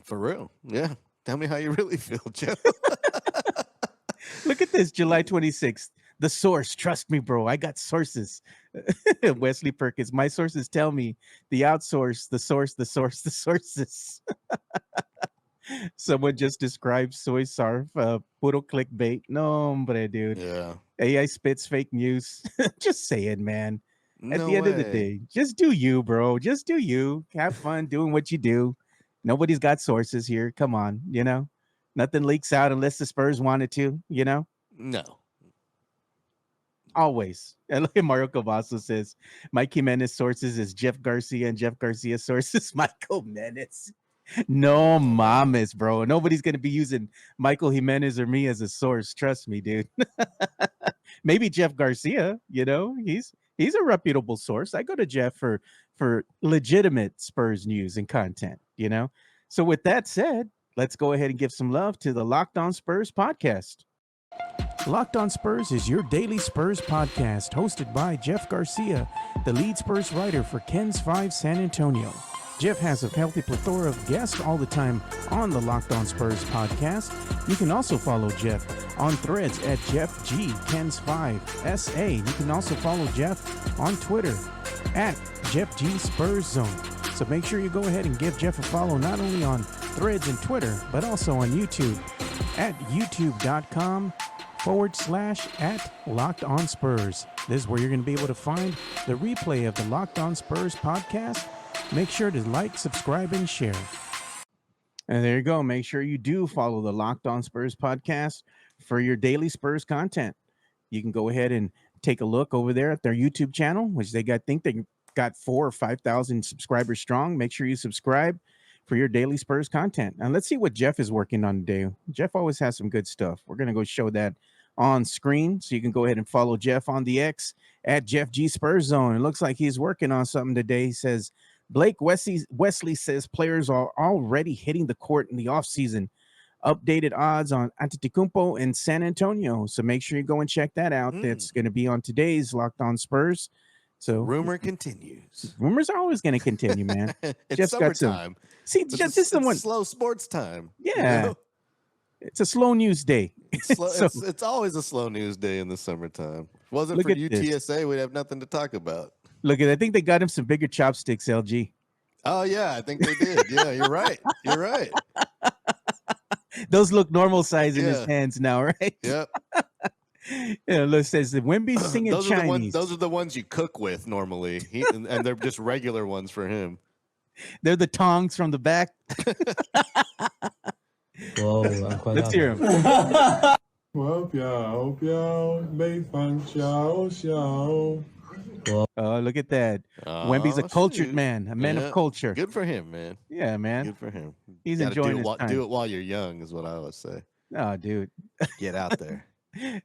For real. Yeah. Tell me how you really feel, Joe. Look at this, July 26th. The source, trust me, bro. I got sources. Wesley Perkins, my sources tell me. The outsource, the source, the source, the sources. Someone just described soy sarf, puro clickbait. No, hombre, dude. Yeah. AI spits fake news. Just say it, man. At No the end of the way. day, just do you, bro. Just do you. Have fun doing what you do. Nobody's got sources here. Come on, nothing leaks out unless the Spurs wanted to, No. Always. And look at Mario Cavasso says, Mike Jimenez sources is Jeff Garcia, and Jeff Garcia sources Michael Jimenez. No mames, bro. Nobody's going to be using Michael Jimenez or me as a source. Trust me, dude. Maybe Jeff Garcia, he's a reputable source. I go to Jeff for legitimate Spurs news and content, So with that said, let's go ahead and give some love to the Locked On Spurs podcast. Locked On Spurs is your daily Spurs podcast, hosted by Jeff Garcia, the lead Spurs writer for Ken's 5 San Antonio. Jeff has a healthy plethora of guests all the time on the Locked On Spurs podcast. You can also follow Jeff on threads at Jeff G Ken's 5 SA. You can also follow Jeff on Twitter at Jeff G Spurs Zone. So make sure you go ahead and give Jeff a follow not only on threads and Twitter, but also on YouTube at youtube.com/@Locked On Spurs. This is where you're going to be able to find the replay of the Locked On Spurs podcast. Make sure to like, subscribe, and share. And there you go. Make sure you do follow the Locked On Spurs podcast for your daily Spurs content. You can go ahead and take a look over there at their YouTube channel, which they got, think they got 4,000 or 5,000 subscribers strong. Make sure you subscribe for your daily Spurs content. And let's see what Jeff is working on today. Jeff always has some good stuff. We're going to go show that on screen. So you can go ahead and follow Jeff on the X at Jeff G Spurs Zone. It looks like he's working on something today. He says, Blake Wesley says players are already hitting the court in the offseason. Updated odds on Antetokounmpo and San Antonio. So make sure you go and check that out. That's going to be on today's Locked On Spurs. So rumor continues. Rumors are always going to continue, man. It's Jeff's summertime. See, this is the one. Slow sports time. Yeah. You know? It's a slow news day. It's always a slow news day in the summertime. If it wasn't for UTSA, we'd have nothing to talk about. Look at, I think they got him some bigger chopsticks, LG. Oh yeah, I think they did. Yeah, you're right. You're right. Those look normal size in his hands now, right? Yep. Yeah, look, says Wemby's singing those Chinese. Those are the ones you cook with normally, and they're just regular ones for him. They're the tongs from the back. Whoa, let's hear him. 我表没放小小。 Oh, look at that. Wemby's a cultured man, a man of culture. Good for him, man. Yeah, man. Good for him. He's enjoying his time. Do it while you're young is what I always say. Oh, dude. Get out there.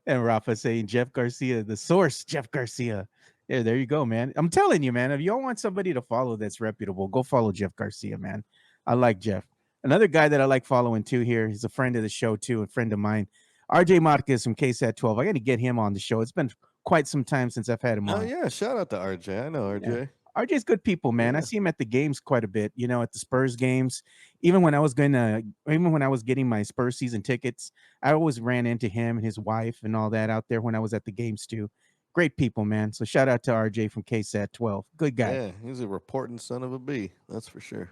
And Rafa saying Jeff Garcia, the source, Jeff Garcia. Yeah, there you go, man. I'm telling you, man, if you all want somebody to follow that's reputable, go follow Jeff Garcia, man. I like Jeff. Another guy that I like following too here, he's a friend of the show too, a friend of mine. RJ Marquez from KSAT 12. I got to get him on the show. It's been quite some time since I've had him on. Oh, yeah. Shout out to RJ. I know RJ. Yeah. RJ's good people, man. I see him at the games quite a bit, at the Spurs games. Even when I was getting my Spurs season tickets, I always ran into him and his wife and all that out there when I was at the games too. Great people, man. So shout out to RJ from KSAT 12. Good guy. Yeah, he's a reporting son of a bee. That's for sure.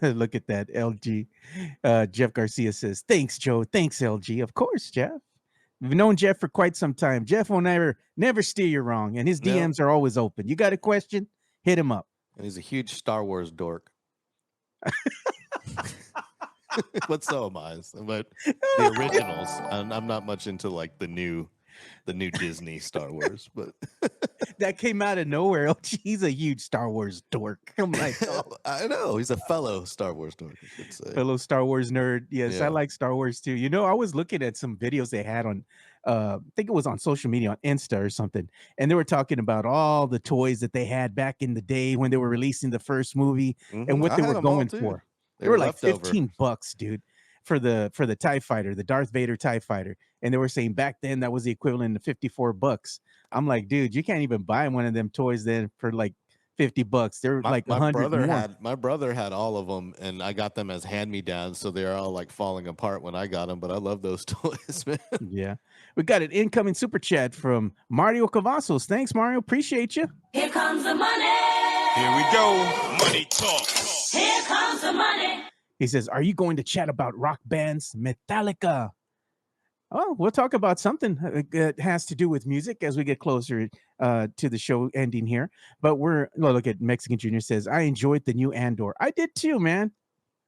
Look at that, LG. Jeff Garcia says, thanks, Joe. Thanks, LG. Of course, Jeff. We've known Jeff for quite some time. Jeff will never steer you wrong, and his DMs are always open. You got a question? Hit him up. And he's a huge Star Wars dork. But so am I. But the originals, I'm not much into like the new Disney Star Wars, but that came out of nowhere. Oh, he's a huge Star Wars dork. I'm like, I know he's a fellow Star Wars dork, I should say. Fellow Star Wars nerd. Yes, I like Star Wars too. I was looking at some videos they had on, I think it was on social media, on Insta or something, and they were talking about all the toys that they had back in the day when they were releasing the first movie and what they were going for. They were like $15, dude, for the TIE fighter, the Darth Vader TIE fighter. And they were saying back then that was the equivalent of $54. I'm like, dude, you can't even buy one of them toys then for like $50. They're like 100 more. My brother had all of them, and I got them as hand-me-downs, so they're all like falling apart when I got them. But I love those toys, man. Yeah, we got an incoming super chat from Mario Cavazos. Thanks, Mario. Appreciate you. Here comes the money. Here we go. Money talk. Here comes the money. He says, "Are you going to chat about rock bands Metallica?" Oh, we'll talk about something that has to do with music as we get closer to the show ending here. But look at Mexican Junior says, I enjoyed the new Andor. I did too, man.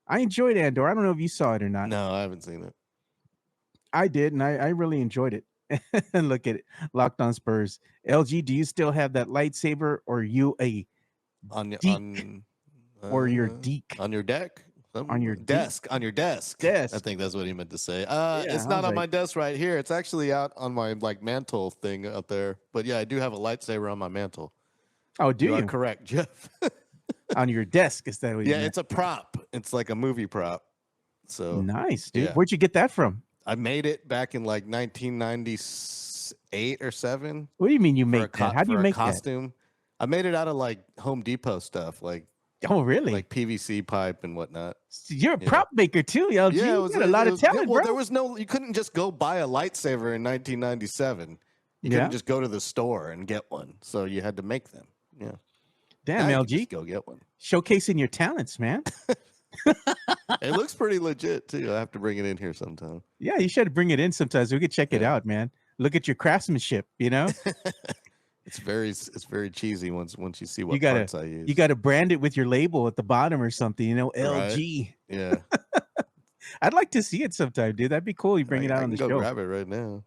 I enjoyed Andor. I don't know if you saw it or not. No, I haven't seen it. I did, and I really enjoyed it. And look at it. Locked On Spurs. LG, do you still have that lightsaber, or you a or your deek? On your deck? On your desk. On your desk. I think that's what he meant to say. It's not on my desk right here. It's actually out on my like mantle thing out there. But yeah, I do have a lightsaber on my mantle. Oh, do you? You are correct, Jeff. On your desk, is that what you meant? It's a prop. It's like a movie prop. So nice, dude. Where'd you get that from? I made it back in like 1998 or 7. What do you mean you made that? How do you make costume? I made it out of like Home Depot stuff, like. Oh, really? Like PVC pipe and whatnot. You're a prop maker too, LG. Yeah, you got a lot of talent, well, bro. you couldn't just go buy a lightsaber in 1997. You couldn't just go to the store and get one. So you had to make them. Yeah. Damn, now LG. Go get one. Showcasing your talents, man. It looks pretty legit too. I have to bring it in here sometime. Yeah, you should bring it in sometimes. We could check it out, man. Look at your craftsmanship, It's very cheesy once you see what parts I use. You gotta brand it with your label at the bottom or something, LG. Right? Yeah. I'd like to see it sometime, dude. That'd be cool. You bring it out on the show. Go grab it right now.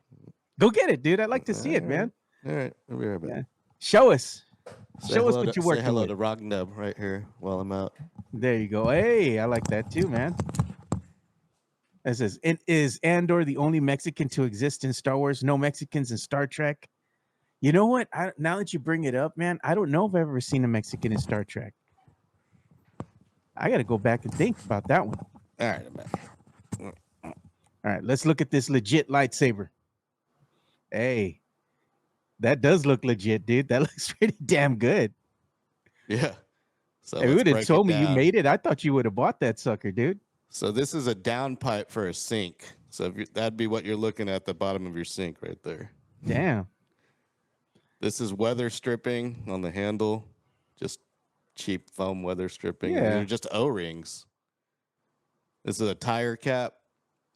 Go get it, dude. I'd like to see it, man. All right. I'll be right back. Yeah. Show us. Show us what you're Say working hello with. to Rognub right here while I'm out. There you go. Hey, I like that too, man. It says, is Andor the only Mexican to exist in Star Wars? No Mexicans in Star Trek? You know what? Now that you bring it up, man, I don't know if I've ever seen a Mexican in Star Trek. I got to go back and think about that one. All right, I'm back. All right, let's look at this legit lightsaber. Hey, that does look legit, dude. That looks pretty damn good. Yeah. So If you let's would have break told it me you down. made it, I thought you would have bought that sucker, dude. So this is a downpipe for a sink. So that'd be what you're looking at the bottom of your sink right there. Damn. This is weather stripping on the handle, just cheap foam weather stripping. Yeah. And they're just O-rings. This is a tire cap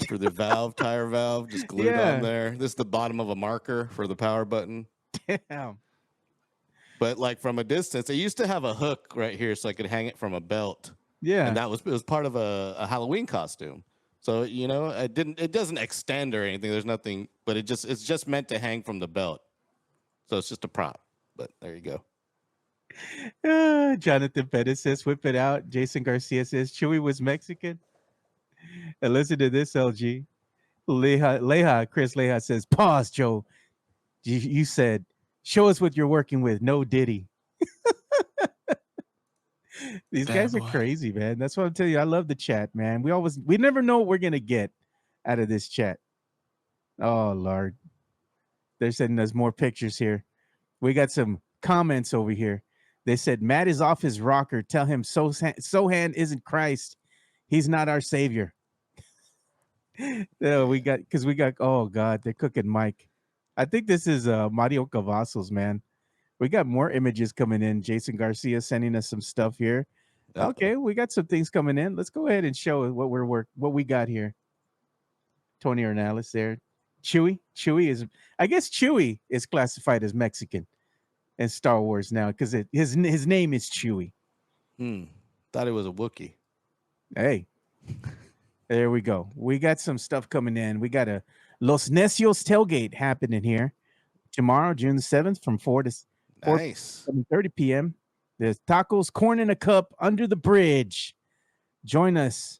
for the tire valve, just glued on there. This is the bottom of a marker for the power button. Damn. But like from a distance, they used to have a hook right here so I could hang it from a belt. Yeah. And it was part of a Halloween costume. So, it doesn't extend or anything. There's nothing, but it's just meant to hang from the belt. So it's just a prop. But there you go. Jonathan Pettis says, whip it out. Jason Garcia says, Chewy was Mexican. And listen to this, LG. Chris Leha says, pause, Joe. You said, show us what you're working with. No Diddy. These guys are crazy, man. That's what I'm telling you. I love the chat, man. We never know what we're going to get out of this chat. Oh, Lord. They're sending us more pictures here. We got some comments over here. They said, Matt is off his rocker. Tell him Sohan isn't Christ. He's not our savior. We got, oh, God, they're cooking Mike. I think this is Mario Cavazos, man. We got more images coming in. Jason Garcia sending us some stuff here. Okay, we got some things coming in. Let's go ahead and show what we got here. Tony Ornelas there. Chewy is classified as Mexican in Star Wars now because his name is Chewy. Thought it was a Wookiee. Hey, there we go. We got some stuff coming in. We got a Los Necios tailgate happening here tomorrow, June the 7th, from 4 to 7:30 p.m. There's tacos, corn in a cup under the bridge. Join us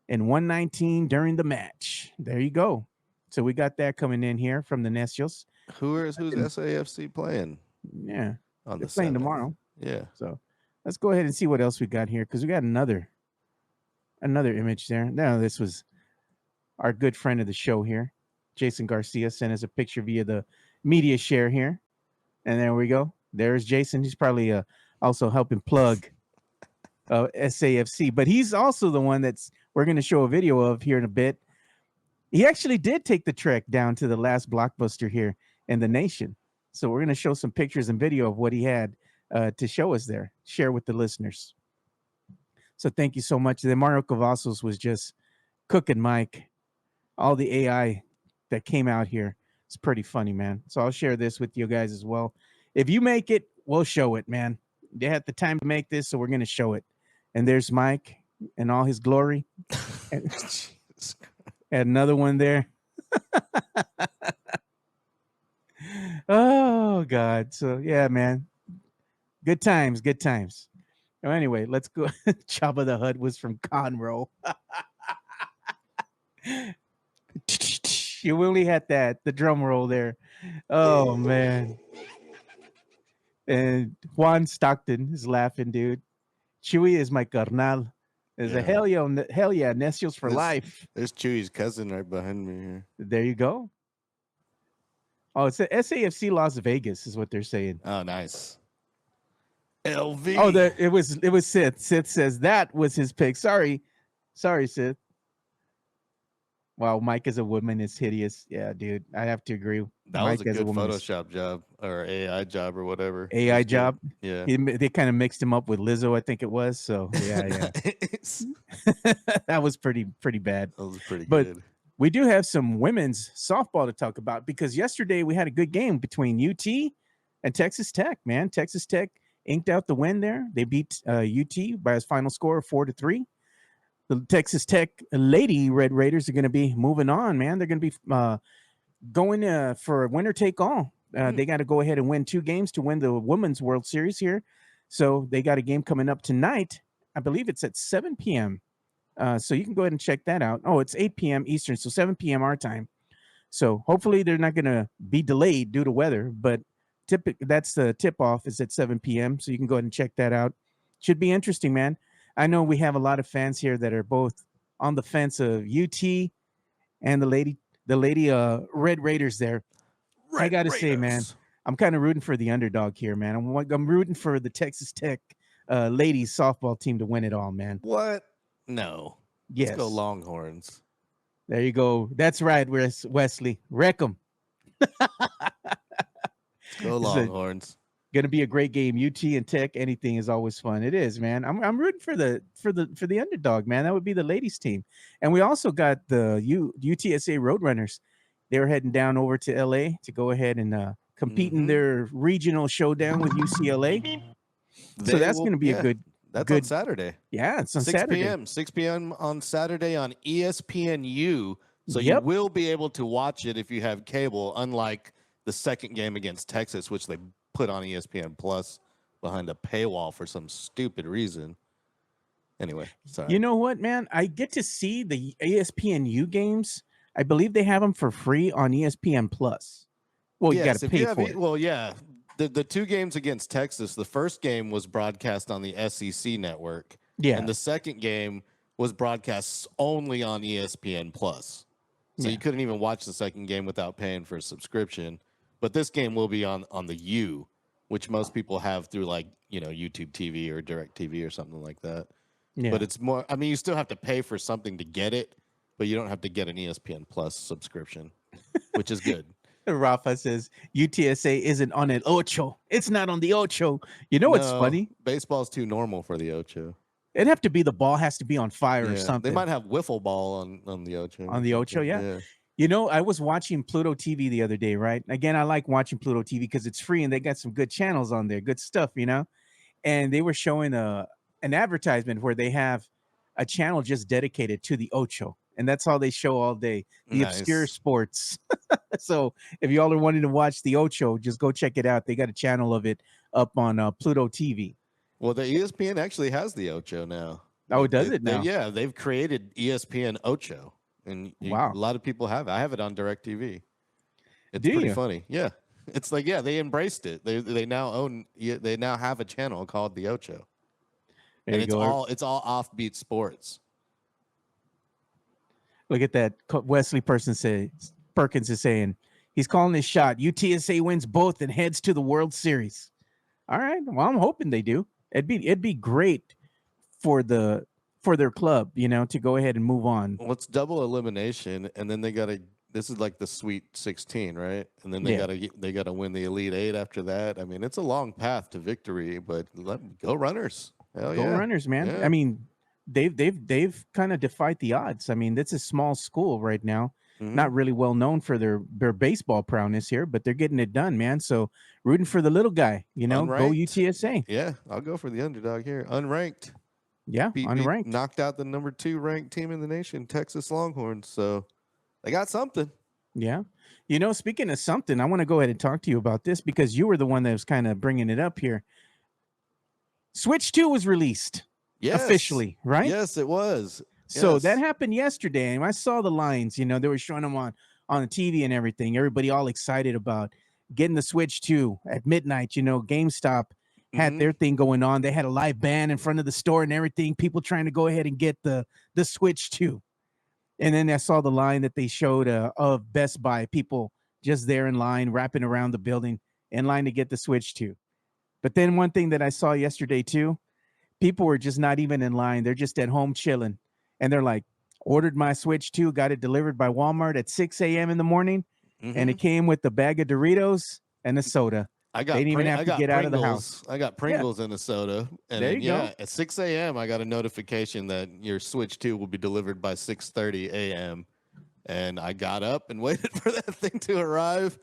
in 119 during the match. There you go. So we got that coming in here from the Necios. Who's SAFC playing? Yeah, on they're the playing 7th. tomorrow. Yeah. So let's go ahead and see what else we got here because we got another image there. Now this was our good friend of the show here, Jason Garcia, sent us a picture via the media share here, and there we go. There's Jason. He's probably also helping plug SAFC, but he's also the one we're going to show a video of here in a bit. He actually did take the trek down to the last Blockbuster here in the nation. So we're going to show some pictures and video of what he had to show us there, share with the listeners. So thank you so much. Then Mario Cavazos was just cooking Mike. All the AI that came out here. It's pretty funny, man. So I'll share this with you guys as well. If you make it, we'll show it, man. They had the time to make this, so we're going to show it. And there's Mike in all his glory. And another one there. Oh, God. So, yeah, man. Good times, good times. So anyway, let's go. Jabba the Hutt was from Conroe. You only had the drum roll there. Oh, man. And Juan Stockton is laughing, dude. Chewy is my carnal. There's a hell yeah, Necios for life. There's Chewy's cousin right behind me here. There you go. Oh, it's a SAFC Las Vegas is what they're saying. Oh, nice. LV. Oh, it was Sith. Sith says that was his pick. Sorry, Sith. Wow, Mike as a woman is hideous. Yeah, dude, I have to agree. That Mike was a good Photoshop job or AI job or whatever. AI job. Yeah. They kind of mixed him up with Lizzo, I think it was. So yeah. That was pretty bad. That was pretty but good. We do have some women's softball to talk about because yesterday we had a good game between UT and Texas Tech, man. Texas Tech inked out the win there. They beat UT by a final score of 4-3. The Texas Tech Lady Red Raiders are going to be moving on, man. They're going to be going for a winner take all They got to go ahead and win 2 games to win the Women's World Series here. So they got a game coming up tonight. I believe it's at 7 p.m. So you can go ahead and check that out. Oh, it's 8 p.m. Eastern, so 7 p.m. our time. So hopefully they're not going to be delayed due to weather, but that's the tip-off is at 7 p.m. So you can go ahead and check that out. Should be interesting, man. I know we have a lot of fans here that are both on the fence of UT and the lady Red Raiders there. I got to say, man, I'm kind of rooting for the underdog here, man. I'm rooting for the Texas Tech ladies softball team to win it all, man. What? No. Yes. Let's go Longhorns. There you go. That's right, Wesley. Wreck 'em. Go Longhorns. Gonna be a great game. UT and Tech, anything is always fun. It is, man. I'm rooting for the underdog, man. That would be the ladies team. And we also got the UTSA Roadrunners. They were heading down over to LA to go ahead and compete in their regional showdown with UCLA. So that's going to be a good. That's on Saturday. Yeah, it's on 6 Saturday. p.m. 6 p.m. on Saturday on ESPNU. So you will be able to watch it if you have cable, unlike the second game against Texas, which they put on ESPN Plus behind a paywall for some stupid reason. Anyway, sorry. You know what, man? I get to see the ESPNU games. I believe they have them for free on ESPN Plus. Well, you got to pay for it. Well, yeah. The 2 games against Texas, the first game was broadcast on the SEC network. Yeah. And the second game was broadcast only on ESPN Plus. So you couldn't even watch the second game without paying for a subscription. But this game will be on the U, which most people have through YouTube TV or Direct TV or something like that. Yeah. But it's more, I mean, you still have to pay for something to get it, but you don't have to get an ESPN Plus subscription, which is good. Rafa says UTSA isn't on an Ocho. It's not on the Ocho. You know what's funny? Baseball's too normal for the Ocho. It'd have to be the ball has to be on fire or something. They might have wiffle ball on the Ocho. On the Ocho, yeah. You know, I was watching Pluto TV the other day, right? Again, I like watching Pluto TV because it's free and they got some good channels on there, good stuff, you know? And they were showing an advertisement where they have a channel just dedicated to the Ocho. And that's all they show all day, the obscure sports. So if y'all are wanting to watch the Ocho, just go check it out. They got a channel of it up on Pluto TV. Well, the ESPN actually has the Ocho now. Oh, does it now? Yeah, they've created ESPN Ocho. And wow, a lot of people have it. I have it on DirecTV. It's pretty funny. Yeah. It's like, they embraced it. They now have a channel called the Ocho. And it's all offbeat sports. Look at that. Wesley Perkins is saying he's calling his shot. UTSA wins both and heads to the World Series. All right. Well, I'm hoping they do. It'd be great for their club, you know, to go ahead and move on. Well, it's double elimination, and then they gotta. This is like the Sweet 16, right? And then they gotta win the Elite 8 after that. I mean, it's a long path to victory, but go Runners. Hell go Runners, man. Yeah. I mean, they've kind of defied the odds. I mean, it's a small school right now, not really well known for their baseball prowess here, but they're getting it done, man. So rooting for the little guy, you know, unranked. Go UTSA. Yeah, I'll go for the underdog here. Unranked. Yeah, unranked. Knocked out the number 2 ranked team in the nation, Texas Longhorns. So they got something. Yeah. You know, speaking of something, I want to go ahead and talk to you about this because you were the one that was kind of bringing it up here. Switch 2 was released. Yes. Officially, right? Yes, it was. So that happened yesterday, and I saw the lines. You know, they were showing them on the TV and everything. Everybody all excited about getting the Switch 2 at midnight. You know, GameStop had their thing going on. They had a live band in front of the store and everything. People trying to go ahead and get the Switch 2. And then I saw the line that they showed of Best Buy. People just there in line, wrapping around the building, in line to get the Switch 2. But then one thing that I saw yesterday too, people were just not even in line. They're just at home chilling. And they're like, ordered my Switch 2, got it delivered by Walmart at 6 a.m. in the morning. And it came with the bag of Doritos and a soda. They didn't even have to get out of the house. I got Pringles and a soda. And there you go. At 6 a.m., I got a notification that your Switch 2 will be delivered by 6:30 a.m. And I got up and waited for that thing to arrive,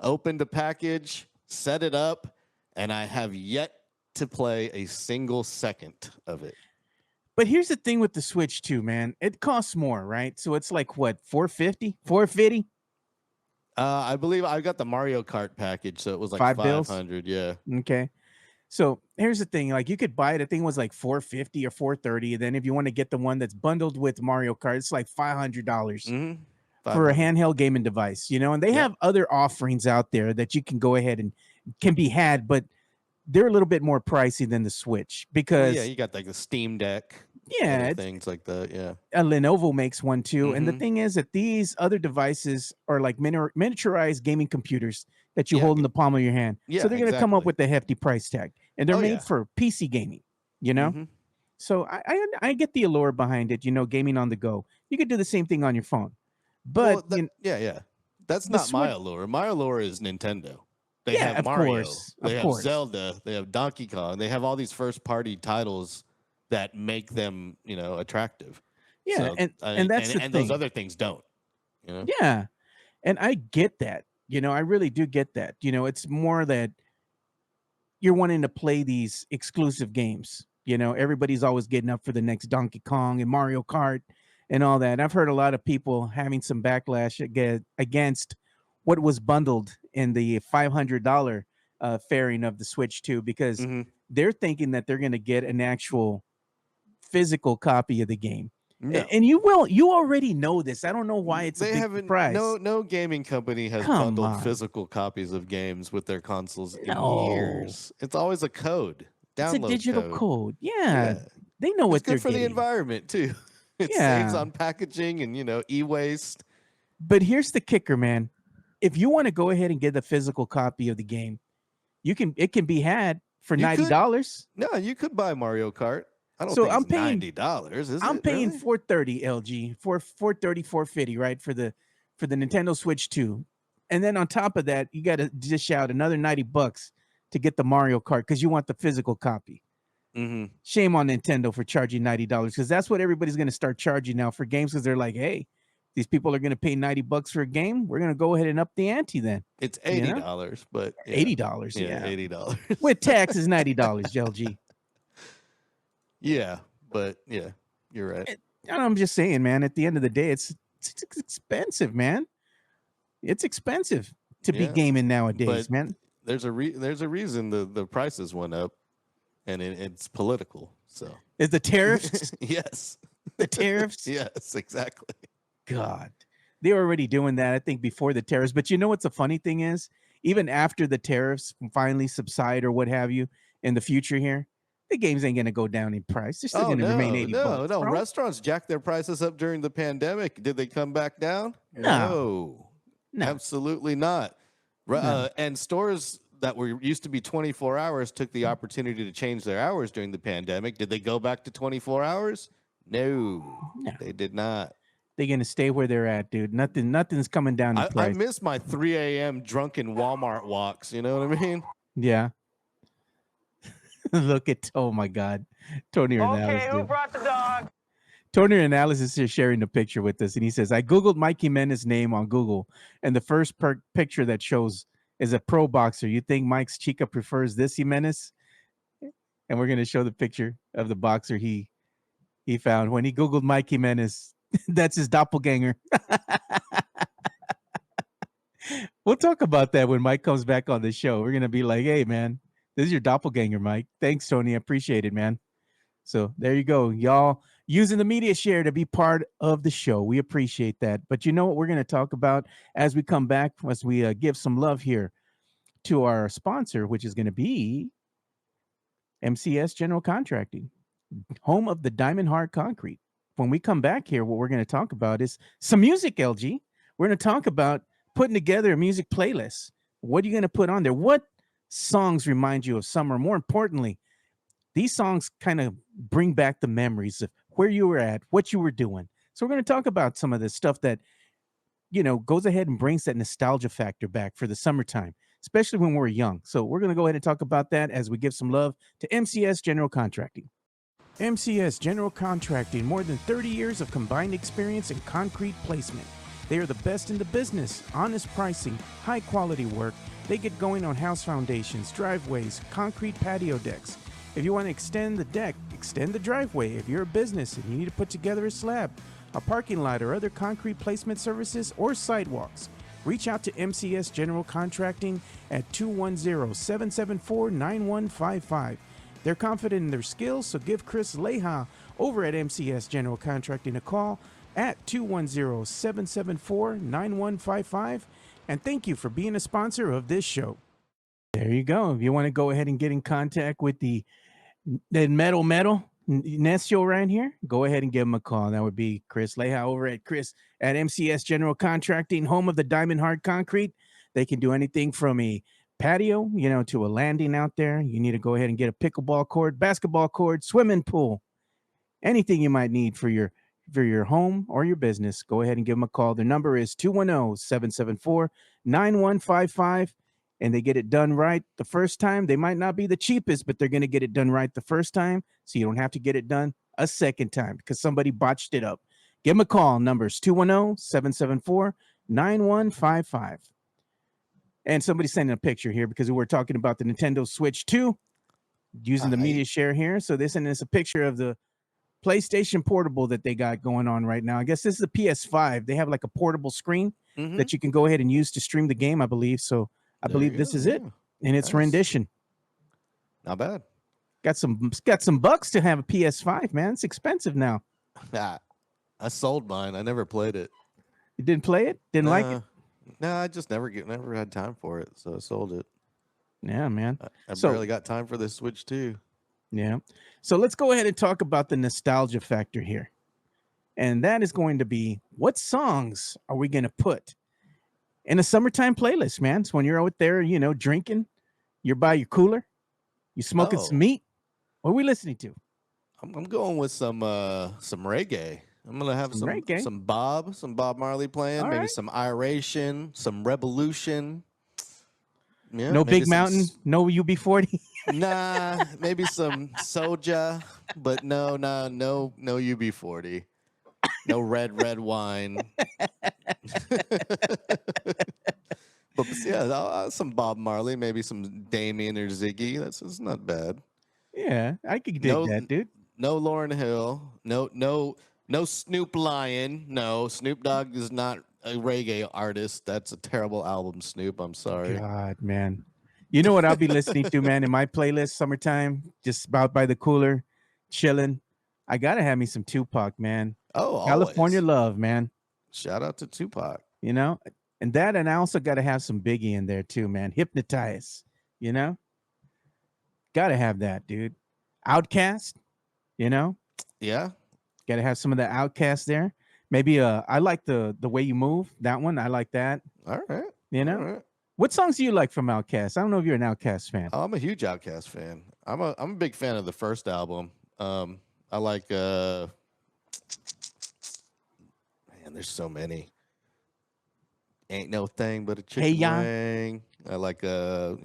opened the package, set it up, and I have yet to play a single second of it. But here's the thing with the Switch 2, man. It costs more, right? So it's like, what, $450? $450? I believe I got the Mario Kart package, so it was like $5. 500. Yeah. Okay. So here's the thing: like you could buy it. I think it was like $450 or $430. And then if you want to get the one that's bundled with Mario Kart, it's like $500 Mm-hmm. for a handheld gaming device. And they have other offerings out there that you can go ahead and can be had, but they're a little bit more pricey than the Switch because you got like the Steam Deck. yeah, things like that. Yeah. Lenovo makes one too. And the Mhm. thing is that these other devices are like miniaturized gaming computers that you Yeah, hold in the palm of your hand. yeah, So they're going to come up exactly. with a hefty price tag, and they're Oh, made yeah. for PC gaming. Mhm. So I get the allure behind it. Gaming on the go. You could do the same thing on your phone, but Well, yeah. That's the not my Switch- allure. My allure is Nintendo. They Yeah, have of Mario, course, they of have course. Zelda, they have Donkey Kong. They have all these first-party titles that make them, attractive. Yeah, So, and that's the and thing. those other things don't. Yeah, and I get that. I really do get that. It's more that you're wanting to play these exclusive games. Everybody's always getting up for the next Donkey Kong and Mario Kart and all that. I've heard a lot of people having some backlash against what was bundled in the $500 fairing of the Switch 2 because Mhm. they're thinking that they're going to get an actual physical copy of the game. No. And you already know this. I don't know why it's a They big haven't. surprise. No gaming company has Come bundled on. physical copies of games with their consoles No. in years. It's always a code. It's a Download digital code. Yeah. Yeah. They know what It's they're good for the getting. environment too. It saves on packaging and e-waste. But here's the kicker, man. If you want to go ahead and get the physical copy of the game, it can be had for $90. No, you could buy Mario Kart. I don't So think I'm it's paying $90. Is I'm it paying really? $430 LG for $450, right? For the Nintendo Switch 2. And then on top of that, you got to dish out another $90 to get the Mario Kart because you want the physical copy. Mm-hmm. Shame on Nintendo for charging $90 because that's what everybody's going to start charging now for games because they're like, hey, these people are going to pay $90 for a game. We're going to go ahead and up the ante then. It's $80, but yeah. $80, yeah. $80. With tax is $90, LG. Yeah, but yeah, you're right. And I'm just saying, man, at the end of the day, it's expensive, man. It's expensive to be gaming nowadays, but man. There's a reason the prices went up, and it's political. So Is the tariffs? yes, The tariffs? yes, exactly. God, they're already doing that, I think, before the tariffs. But you know what's the funny thing is? Even after the tariffs finally subside or what have you in the future here, the games ain't going to go down in price. They're still going to remain $80. No. Bro. Restaurants jacked their prices up during the pandemic. Did they come back down? No. Absolutely not. And stores that were used to be 24 hours took the opportunity to change their hours during the pandemic. Did they go back to 24 hours? No. They did not. They're going to stay where they're at, dude. Nothing's coming down in price. I miss my 3 a.m. drunken Walmart walks. You know what I mean? Yeah. Look at, oh my God. Tony Ornelas. Okay, who brought the dog? Tony Ornelas is here sharing the picture with us. And he says, I Googled Mike Jimenez's name on Google. And the first picture that shows is a pro boxer. You think Mike's Chica prefers this Jimenez? And we're going to show the picture of the boxer he found. When he Googled Mike Jimenez, that's his doppelganger. We'll talk about that when Mike comes back on the show. We're going to be like, hey, man, this is your doppelganger, Mike. Thanks, Tony. I appreciate it, man. So there you go. Y'all using the media share to be part of the show. We appreciate that. But you know what we're going to talk about as we come back, as we give some love here to our sponsor, which is going to be MCS General Contracting, home of the Diamond Heart Concrete. When we come back here, what we're going to talk about is some music, LG. We're going to talk about putting together a music playlist. What are you going to put on there? What songs remind you of summer? More importantly, these songs kind of bring back the memories of where you were at, what you were doing. So we're going to talk about some of this stuff that, goes ahead and brings that nostalgia factor back for the summertime, especially when we're young. So we're going to go ahead and talk about that as we give some love to MCS General Contracting. MCS General Contracting, more than 30 years of combined experience in concrete placement. They are the best in the business, honest pricing, high quality work. They get going on house foundations, driveways, concrete patio decks. If you want to extend the deck, extend the driveway. If you're a business and you need to put together a slab, a parking lot, or other concrete placement services or sidewalks, reach out to MCS General Contracting at 210-774-9155. They're confident in their skills, so give Chris Leha over at MCS General Contracting a call at 210-774-9155. And thank you for being a sponsor of this show. There you go. If you want to go ahead and get in contact with the metal Nesio right here, go ahead and give him a call. That would be Chris Leha over at MCS General Contracting, home of the Diamond Hard Concrete. They can do anything from a patio, to a landing out there. You need to go ahead and get a pickleball court, basketball court, swimming pool, anything you might need for your home or your business. Go ahead and give them a call. Their number is 210-774-9155. And they get it done right the first time. They might not be the cheapest, but they're going to get it done right the first time, so you don't have to get it done a second time because somebody botched it up. Give them a call. Numbers 210-774-9155. And somebody sending a picture here because we're talking about the Nintendo Switch 2 using the media share here. So they sent us a picture of the PlayStation Portable that they got going on right now. I guess this is the PS5. They have like a portable screen that you can go ahead and use to stream the game, I believe. So I believe this is it in its rendition. Not bad. Got some bucks to have a PS5, man. It's expensive now. I sold mine. I never played it. You didn't play it? Didn't like it? No, I just never had time for it, so I sold it. Yeah, man. I barely got time for the Switch too. Yeah. So let's go ahead and talk about the nostalgia factor here. And that is going to be, what songs are we going to put in a summertime playlist, man? So when you're out there, drinking, you're by your cooler, you smoking some meat. What are we listening to? I'm going with some reggae. I'm gonna have some reggae? some Bob Marley playing, maybe some Iration, some Revolution. Yeah, no Big Mountain, no UB40. Nah, maybe some Soja, but no UB40. No red wine. But yeah, some Bob Marley, maybe some Damien or Ziggy. That's not bad. Yeah, I could dig that, dude. No Lauryn Hill. No Snoop Lion. No, Snoop Dogg is not a reggae artist. That's a terrible album, Snoop. I'm sorry. God, man. You know what I'll be listening to, man, in my playlist, summertime, just about by the cooler, chilling. I gotta have me some Tupac, man. Oh, California always. Love, man. Shout out to Tupac. And I also gotta have some Biggie in there too, man. Hypnotize, gotta have that, dude. Outcast, Yeah. gotta have some of the Outcast there. Maybe I like the way you move, that one. I like that. All right. All right. What songs do you like from Outkast? I don't know if you're an Outkast fan. Oh, I'm a huge Outkast fan. I'm a big fan of the first album. I like man, there's so many. Ain't no thing but a chicken wing. I like there's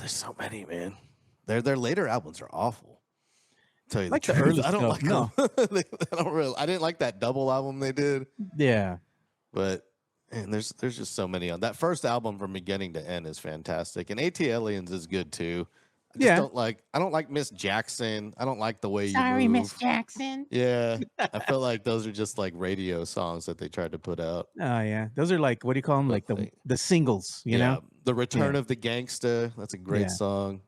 so many, man. Their later albums are awful. Tell you Like the the truth. early I don't like stuff, them. I didn't like that double album they did. Yeah. But man, there's just so many on that first album from beginning to end is fantastic, and AT Aliens is good too. I don't like Miss Jackson. I don't like the way you move. Sorry, Miss Jackson. Yeah, I feel like those are just like radio songs that they tried to put out. Oh yeah, those are like, what do you call them? Like the singles, you know? The Return of the Gangsta. That's a great song.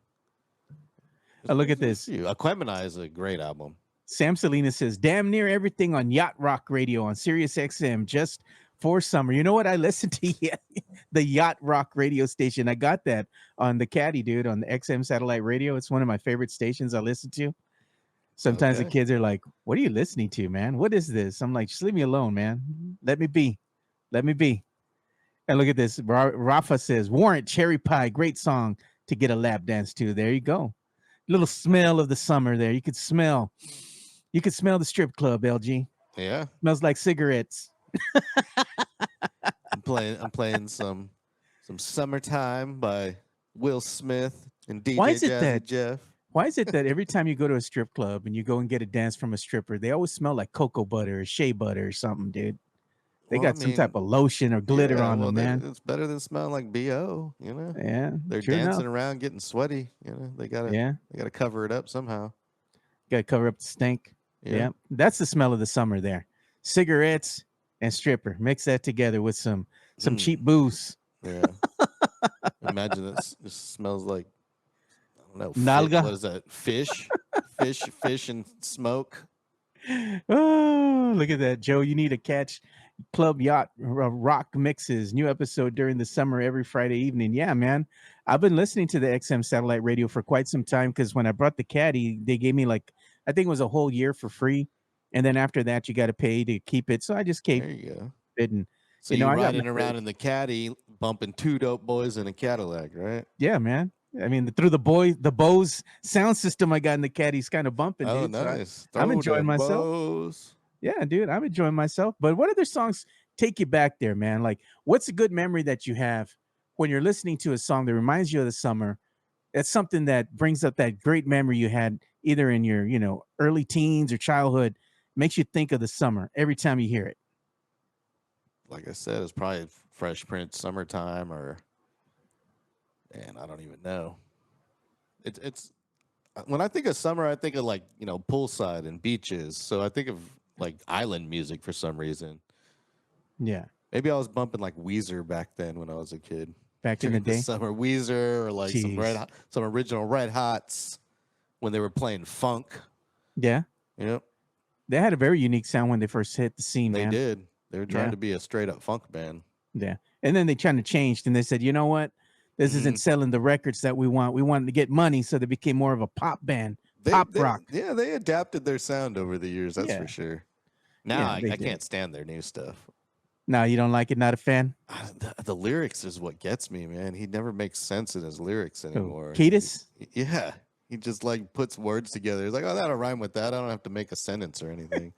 Look at this. Aquemini is a great album. Sam Salinas says, damn near everything on Yacht Rock Radio on Sirius XM just for summer. You know what? I listened to the Yacht Rock radio station. I got that on the Caddy, dude, on the XM satellite radio. It's one of my favorite stations I listen to. Sometimes the kids are like, what are you listening to, man? What is this? I'm like, just leave me alone, man. Let me be. Let me be. And look at this. Rafa says, Warrant Cherry Pie. Great song to get a lap dance to. There you go. Little smell of the summer there. You could smell the strip club, LG. Yeah. Smells like cigarettes. I'm playing some Summertime by Will Smith and DJ Jazzy Jeff. Why is it that every time you go to a strip club and you go and get a dance from a stripper, they always smell like cocoa butter or shea butter or something, dude? They got some type of lotion or glitter on them, man. It's better than smelling like BO, you know? Yeah. They're dancing around getting sweaty, you know. They gotta cover it up somehow. Gotta cover up the stink. Yeah. That's the smell of the summer there. cigarettes, and stripper. Mix that together with some cheap Mm, booze. yeah. Imagine this. This smells like, I don't know. Nalga. What is that? Fish and smoke. Oh, look at that, Joe. You need to catch Club Yacht Rock Mixes. New episode during the summer every Friday evening. Yeah, man. I've been listening to the XM satellite radio for quite some time because when I brought the caddy, they gave me like, I think it was a whole year for free. And then after that, you got to pay to keep it. So I just keep There you go. it. And, So you riding around in the caddy, bumping two dope boys in a Cadillac, right? yeah, man. I mean, through the Bose sound system I got in the caddy's kind of bumping, Oh, dude. So nice. I'm Throw enjoying them myself. bows. Yeah, dude, I'm enjoying myself. But what other songs take you back there, man? Like, what's a good memory that you have when you're listening to a song that reminds you of the summer? That's something that brings up that great memory you had either in your, early teens or childhood, makes you think of the summer every time you hear it. Like I said, it's probably Fresh Prince Summertime or, man, I don't even know. It's when I think of summer, I think of like, poolside and beaches. So I think of like island music for some reason. Yeah. Maybe I was bumping like Weezer back then when I was a kid. Back in the day. Summer Weezer or like Jeez. some original Red Hots when they were playing funk. Yeah. Yep. They had a very unique sound when they first hit the scene, They man. did. They were trying to be a straight up funk band. Yeah. And then they kind of changed and they said, you know what? This isn't selling the records that we want. We wanted to get money, so they became more of a pop band, pop rock. Yeah, they adapted their sound over the years, that's Yeah. for sure. Now Yeah, I can't stand their new stuff. No, you don't like it? Not a fan? The lyrics is what gets me, man. He never makes sense in his lyrics anymore. Ketis? Yeah. He just like puts words together. He's like, oh, that'll rhyme with that. I don't have to make a sentence or anything.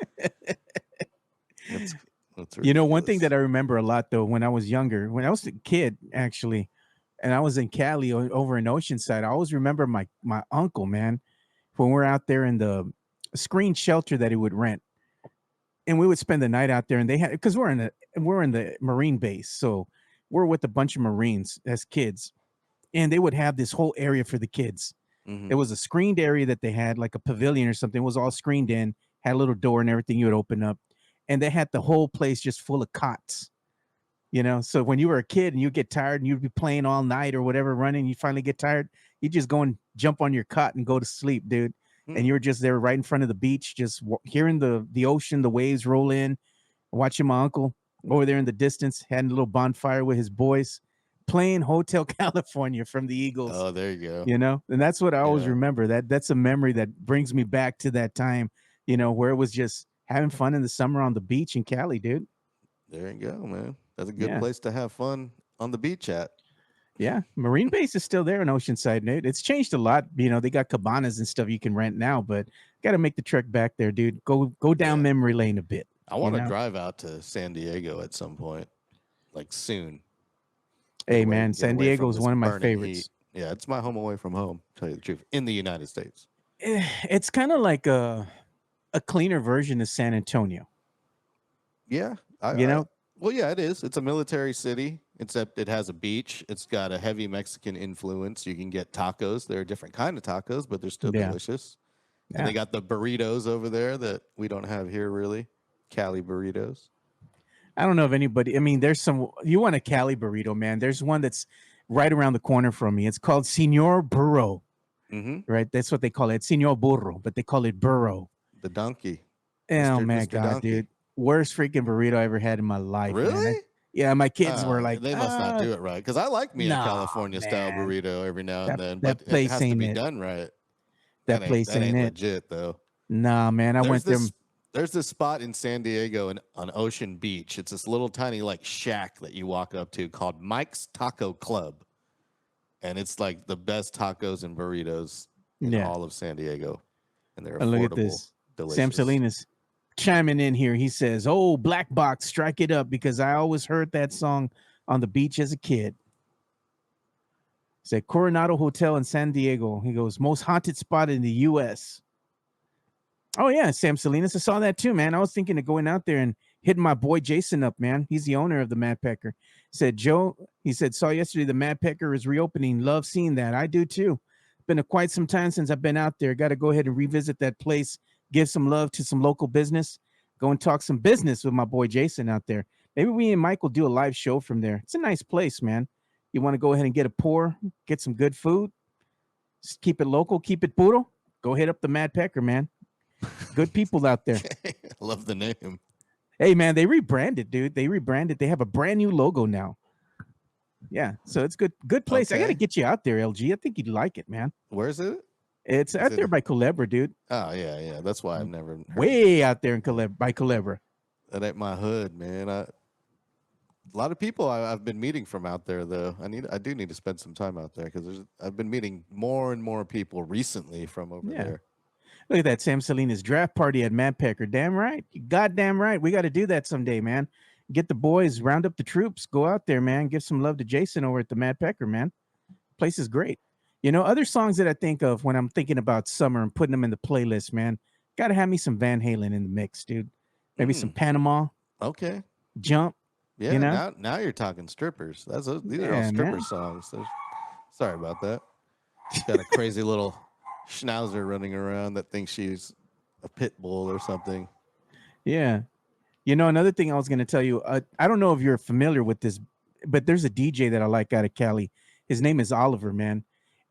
That's One thing that I remember a lot, though, when I was younger, when I was a kid, actually, and I was in Cali over in Oceanside, I always remember my uncle, man, when we're out there in the screen shelter that he would rent. And we would spend the night out there, and they had, because we're in the Marine base, so we're with a bunch of Marines as kids, and they would have this whole area for the kids. Mm-hmm. It was a screened area that they had, like a pavilion or something. It was all screened in, had a little door and everything you would open up, and they had the whole place just full of cots. So when you were a kid and you get tired and you'd be playing all night or whatever, running, you finally get tired, you just go and jump on your cot and go to sleep, dude. And you're just there right in front of the beach, just hearing the ocean, the waves roll in, watching my uncle over there in the distance, having a little bonfire with his boys, playing Hotel California from the Eagles. Oh, there you go. And that's what I always remember. That's a memory that brings me back to that time, where it was just having fun in the summer on the beach in Cali, dude. There you go, man. That's a good place to have fun on the beach at. Yeah, Marine Base is still there in Oceanside, Nate. It's changed a lot. They got cabanas and stuff you can rent now, but got to make the trek back there, dude. Go down memory lane a bit. I want to drive out to San Diego at some point, like soon. Hey, man, San Diego is one of my favorites. Heat. Yeah, it's my home away from home, to tell you the truth, in the United States. It's kind of like a cleaner version of San Antonio. Yeah. Well, yeah, it is. It's a military city, except it has a beach. It's got a heavy Mexican influence. You can get tacos. They're a different kind of tacos, but they're still delicious. Yeah. And they got the burritos over there that we don't have here, really. Cali burritos. I don't know if anybody, there's some, you want a Cali burrito, man. There's one that's right around the corner from me. It's called Senor Burro, right? That's what they call it. Senor Burro, but they call it Burro. The donkey. Oh, man, God, donkey. Dude. Worst freaking burrito I ever had in my life. Really? Yeah, my kids were like, they must not do it right. Because I like me a California style burrito every now and then, but it has to be done right. That place ain't legit though. Nah, man, I went there. There's this spot in San Diego on Ocean Beach. It's this little tiny like shack that you walk up to called Mike's Taco Club, and it's like the best tacos and burritos in all of San Diego, and they're affordable. Look at this, delicious. Sam Salinas chiming in here. He says, "Oh, Black Box, strike it up," because I always heard that song on the beach as a kid. It's at Coronado Hotel in San Diego. He goes, most haunted spot in the U.S. Oh, yeah, Sam Salinas. I saw that too, man. I was thinking of going out there and hitting my boy Jason up, man. He's the owner of the Mad Pecker. He said, saw yesterday the Mad Pecker is reopening. Love seeing that. I do too. Been quite some time since I've been out there. Got to go ahead and revisit that place. Give some love to some local business. go and talk some business with my boy Jason out there. Maybe we and Mike will do a live show from there. It's a nice place, man. You want to go ahead and get a pour, get some good food, just keep it local, keep it puro. Go hit up the Mad Pecker, man. Good people out there. I love the name. Hey, man, they rebranded, dude. They rebranded. They have a brand new logo now. Yeah, so it's good. Good place. I got to Okay. get you out there, LG. I think you'd like it, man. Where is it? It's out there by Culebra, dude. Oh yeah. That's why I've never heard Way out there in by Culebra. that ain't my hood, man. A lot of people I've been meeting from out there, though. I do need to spend some time out there because I've been meeting more and more people recently from over there. Look at that, Sam Salinas draft party at Mad Pecker. Damn right. You goddamn right. We got to do that someday, man. Get the boys, round up the troops, go out there, man. Give some love to Jason over at the Mad Pecker, man. Place is great. You know, other songs that I think of when I'm thinking about summer and putting them in the playlist, man. Got to have me some Van Halen in the mix, dude. Maybe some Panama. Okay. Jump. Yeah. You know? Now you're talking strippers. These are all stripper man. songs. Sorry about that. Got a crazy little schnauzer running around that thinks she's a pit bull or something. Yeah. You know, another thing I was going to tell you, I don't know if you're familiar with this, but there's a DJ that I like out of Cali. His name is Oliver, man.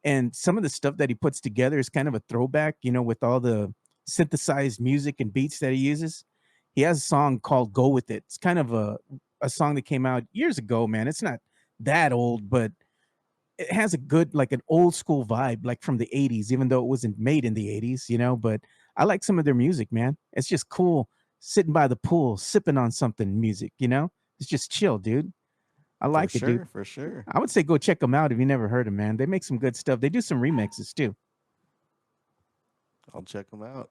And some of the stuff that he puts together is kind of a throwback, you know, with all the synthesized music and beats that he uses. He has a song called Go With It. It's kind of a song that came out years ago, man. It's not that old, but it has a good, like an old school vibe, like from the 80s, even though it wasn't made in the 80s, you know, but I like some of their music, man. It's just cool sitting by the pool, sipping on something music, you know, it's just chill, dude. I like it, dude. For sure. I would say go check them out if you never heard them, man. They make some good stuff. They do some remixes too. I'll check them out.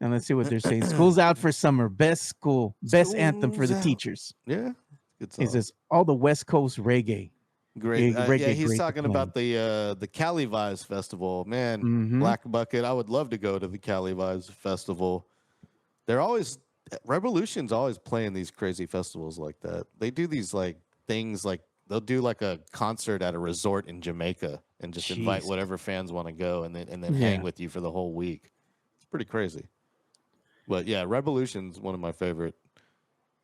And let's see what they're saying. School's out for summer. Best anthem for the School's out. teachers. Yeah. Good song. He says all the West Coast reggae. Great. Reggae Yeah, he's great to talking play. about the Cali Vibes Festival. Man, Mhm. Black Bucket. I would love to go to the Cali Vibes Festival. Revolution's always playing these crazy festivals like that. They do these like things like they'll do like a concert at a resort in Jamaica and just invite Jeez. whatever fans want to go and then Yeah. hang with you for the whole week. It's pretty crazy. But yeah, Revolution's one of my favorite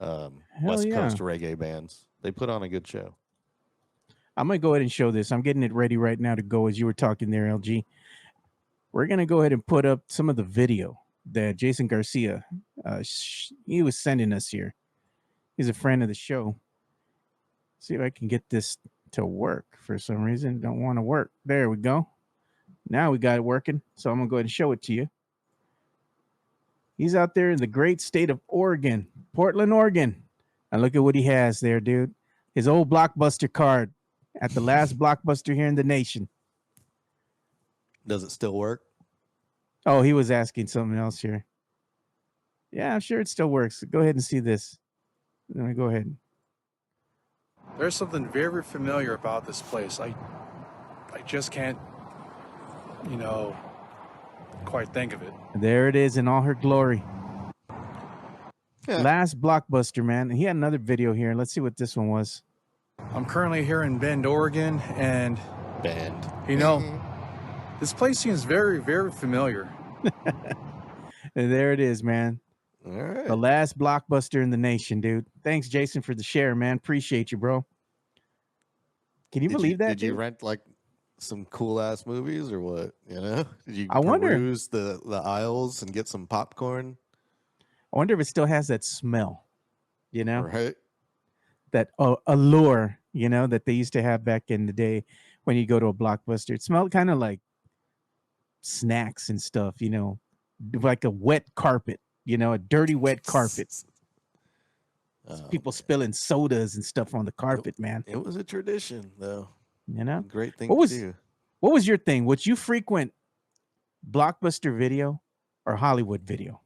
West yeah. Coast reggae bands. They put on a good show. I'm going to go ahead and show this. I'm getting it ready right now to go as you were talking there, LG. We're going to go ahead and put up some of the video that Jason Garcia, he was sending us here. He's a friend of the show. See if I can get this to work for some reason. Don't want to work. There we go. Now we got it working. So I'm going to go ahead and show it to you. He's out there in the great state of Oregon, Portland, Oregon. And look at what he has there, dude. His old Blockbuster card at the last Blockbuster here in the nation. Does it still work? Oh, he was asking something else here. Yeah, I'm sure it still works. Go ahead and see this. Let me go ahead. There's something very familiar about this place. I just can't, quite think of it. There it is in all her glory. Yeah. Last Blockbuster, man. And he had another video here. Let's see what this one was. I'm currently here in Bend, Oregon, and Band. this place seems very, very familiar. And there it is, man. All right. The last Blockbuster in the nation, dude. Thanks, Jason, for the share, man. Appreciate you, bro. Can you believe that? Did you dude? rent like some cool ass movies or what? You know? Did you I wonder. peruse the aisles and get some popcorn? I wonder if it still has that smell, you know, Right? that allure, you know, that they used to have back in the day when you go to a Blockbuster. It smelled kind of like snacks and stuff, you know, like a wet carpet, you know, a dirty wet carpet. People spilling sodas and stuff on the carpet, man. It was a tradition, though. You know, Great thing What to do. what was your thing? Would you frequent Blockbuster Video or Hollywood Video?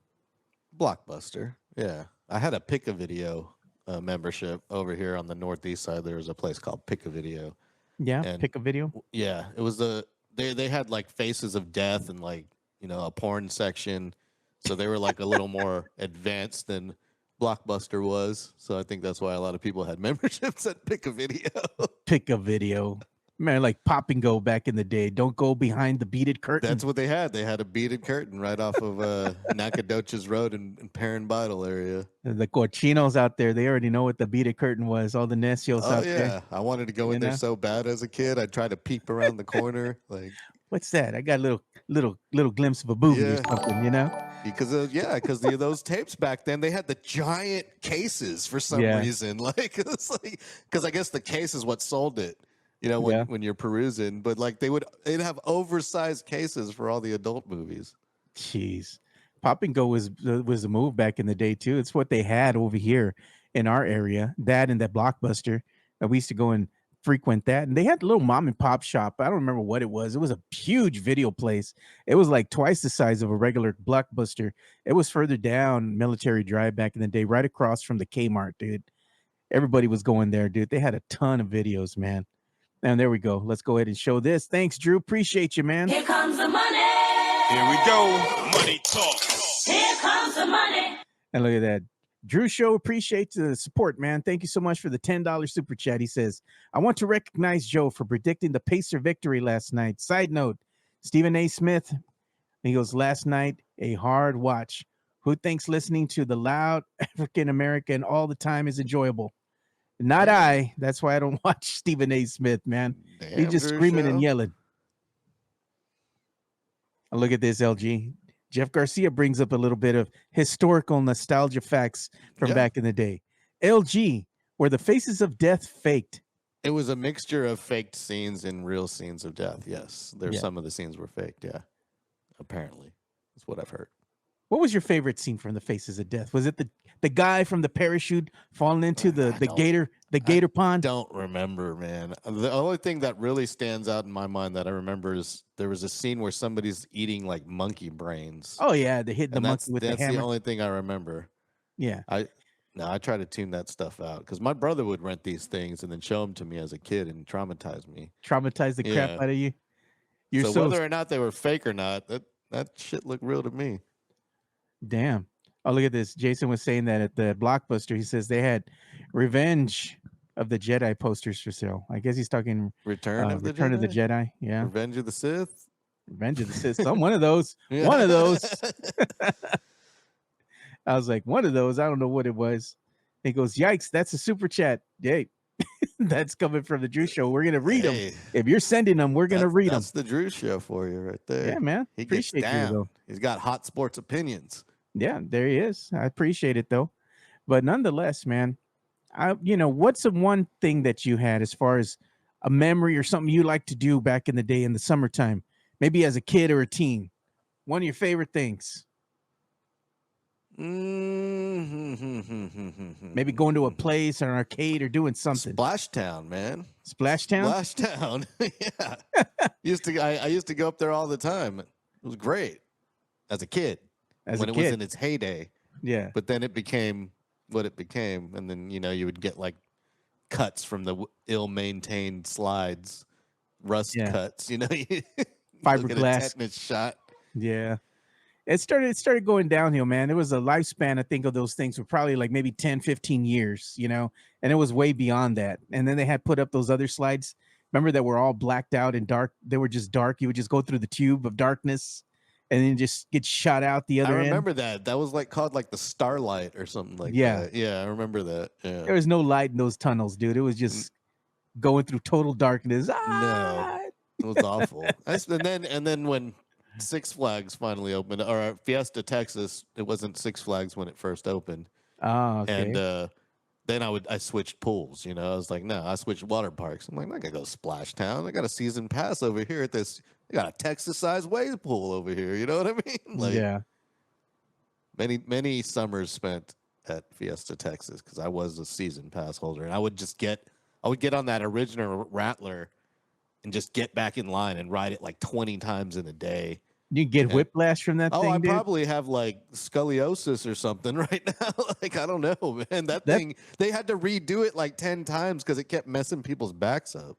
Blockbuster. Yeah. I had a Pick a Video membership over here on the northeast side. There was a place called Pick a Video. Yeah, And- pick a video. Yeah. It was they had like Faces of Death and like, a porn section. So they were like a little more advanced than Blockbuster was. So I think that's why a lot of people had memberships at Pick a Video. Pick a video. Man, like pop and go back in the day. Don't go behind the beaded curtain. That's what they had. They had a beaded curtain right off of Nacogdoches Road in Perrin Bidle area. The cochinos out there, they already know what the beaded curtain was. All the necios out there. I wanted to go in there so bad as a kid. I'd try to peep around the corner. Like, what's that? I got a little glimpse of a booby or something, you know? Because those tapes back then, they had the giant cases for some reason. Like, it's like, because I guess the case is what sold it. You know, when you're perusing, but like they'd have oversized cases for all the adult movies. Jeez, pop and go was the move back in the day too. It's what they had over here in our area. That and that Blockbuster. We used to go and frequent that, and they had a little mom and pop shop. I don't remember what it was. It was a huge video place. It was like twice the size of a regular Blockbuster. It was further down Military Drive back in the day, right across from the Kmart, dude. Everybody was going there, dude. They had a ton of videos, man. And there we go. Let's go ahead and show this. Thanks, Drew. Appreciate you, man. Here comes the money. Here we go. Money talk. Here comes the money. And look at that. Drew Show, appreciate the support, man. Thank you so much for the $10 super chat. He says, I want to recognize Joe for predicting the Pacer victory last night. Side note, Stephen A. Smith, he goes, last night, a hard watch. Who thinks listening to the loud African American all the time is enjoyable? Not I. That's why I don't watch Stephen A. Smith, man. He's just screaming and yelling. Look at this, LG. Jeff Garcia brings up a little bit of historical nostalgia facts from back in the day. LG, were the faces of death faked? It was a mixture of faked scenes and real scenes of death. Yes, some of the scenes were faked. Yeah, apparently, that's what I've heard. What was your favorite scene from the Faces of Death? Was it the guy from the parachute falling into the gator pond? Don't remember, man. The only thing that really stands out in my mind that I remember is there was a scene where somebody's eating like monkey brains. Oh yeah, they hit the monkey with the hammer. That's the only thing I remember. Yeah. I try to tune that stuff out because my brother would rent these things and then show them to me as a kid and traumatize me. Traumatize the crap out of you. So whether or not they were fake or not, that shit looked real to me. Damn. Oh, look at this. Jason was saying that at the Blockbuster, he says they had Revenge of the Jedi posters for sale. I guess he's talking Return of the Jedi. Yeah. Revenge of the Sith. Revenge of the Sith. One of those. Yeah. One of those. I was like, one of those. I don't know what it was. He goes, yikes, that's a super chat. Yay. That's coming from the Drew Show. We're going to read them. If you're sending them, we're going to read them. That's the Drew Show for you right there. Yeah, man. He appreciate gets down. You, though. He's got hot sports opinions. Yeah, there he is. I appreciate it, though. But nonetheless, man, what's the one thing that you had as far as a memory or something you like to do back in the day in the summertime, maybe as a kid or a teen? One of your favorite things? Maybe going to a place or an arcade or doing something. Splashtown, man. Splashtown? Splashtown. Yeah. I used to go up there all the time. It was great as a kid. When it was in its heyday. Yeah. But then it became what it became. And then, you would get like cuts from the ill-maintained slides, rust cuts, fiberglass tetanus shot. Yeah. It started going downhill, man. There was a lifespan, I think, of those things were probably like maybe 10, 15 years, and it was way beyond that. And then they had put up those other slides. Remember that were all blacked out and dark. They were just dark. You would just go through the tube of darkness and then just get shot out the other end. I remember that. That was like called like the Starlight or something like that. Yeah, I remember that. Yeah. There was no light in those tunnels, dude. It was just going through total darkness. No, it was awful. And then when Six Flags finally opened, or Fiesta Texas, it wasn't Six Flags when it first opened. Oh, okay. And then I switched pools. I was like, no, I switched water parks. I'm like, I gotta go Splashtown. I got a season pass over here at this. I got a Texas-sized wave pool over here. You know what I mean? Like, yeah. Many summers spent at Fiesta Texas because I was a season pass holder, and I would get on that original Rattler and just get back in line and ride it like 20 times in a day. You get whiplash from that thing, I dude? probably have like scoliosis or something right now. Like, I don't know, man. That thing, they had to redo it like 10 times because it kept messing people's backs up.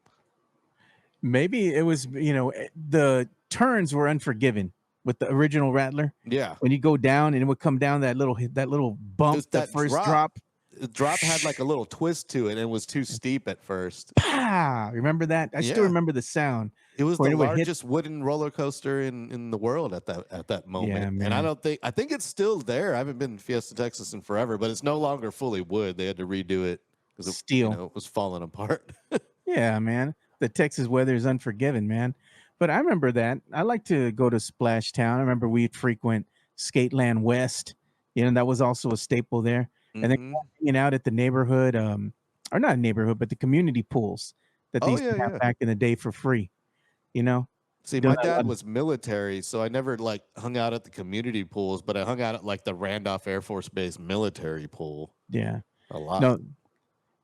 Maybe it was, the turns were unforgiving with the original Rattler. Yeah. When you go down and it would come down that little bump, that first drop. the drop had like a little twist to it and it was too steep at first. Pow! Remember that? I still Yeah. remember the sound. It was when the it would hit. largest wooden roller coaster in the world at that moment. Yeah, And man. I think it's still there. I haven't been to Fiesta Texas in forever, but it's no longer fully wood. They had to redo it because it, Steel. it was falling apart. Yeah, man. The Texas weather is unforgiving, man. But I remember that. I like to go to Splash Town. I remember we'd frequent Skateland West. That was also a staple there. And then Mhm. hanging out at the neighborhood, or not neighborhood, but the community pools that Oh, these yeah, have yeah. back in the day for free. See, Doing my a lot dad of- was military, so I never like hung out at the community pools, but I hung out at like the Randolph Air Force Base military pool Yeah. a lot. No,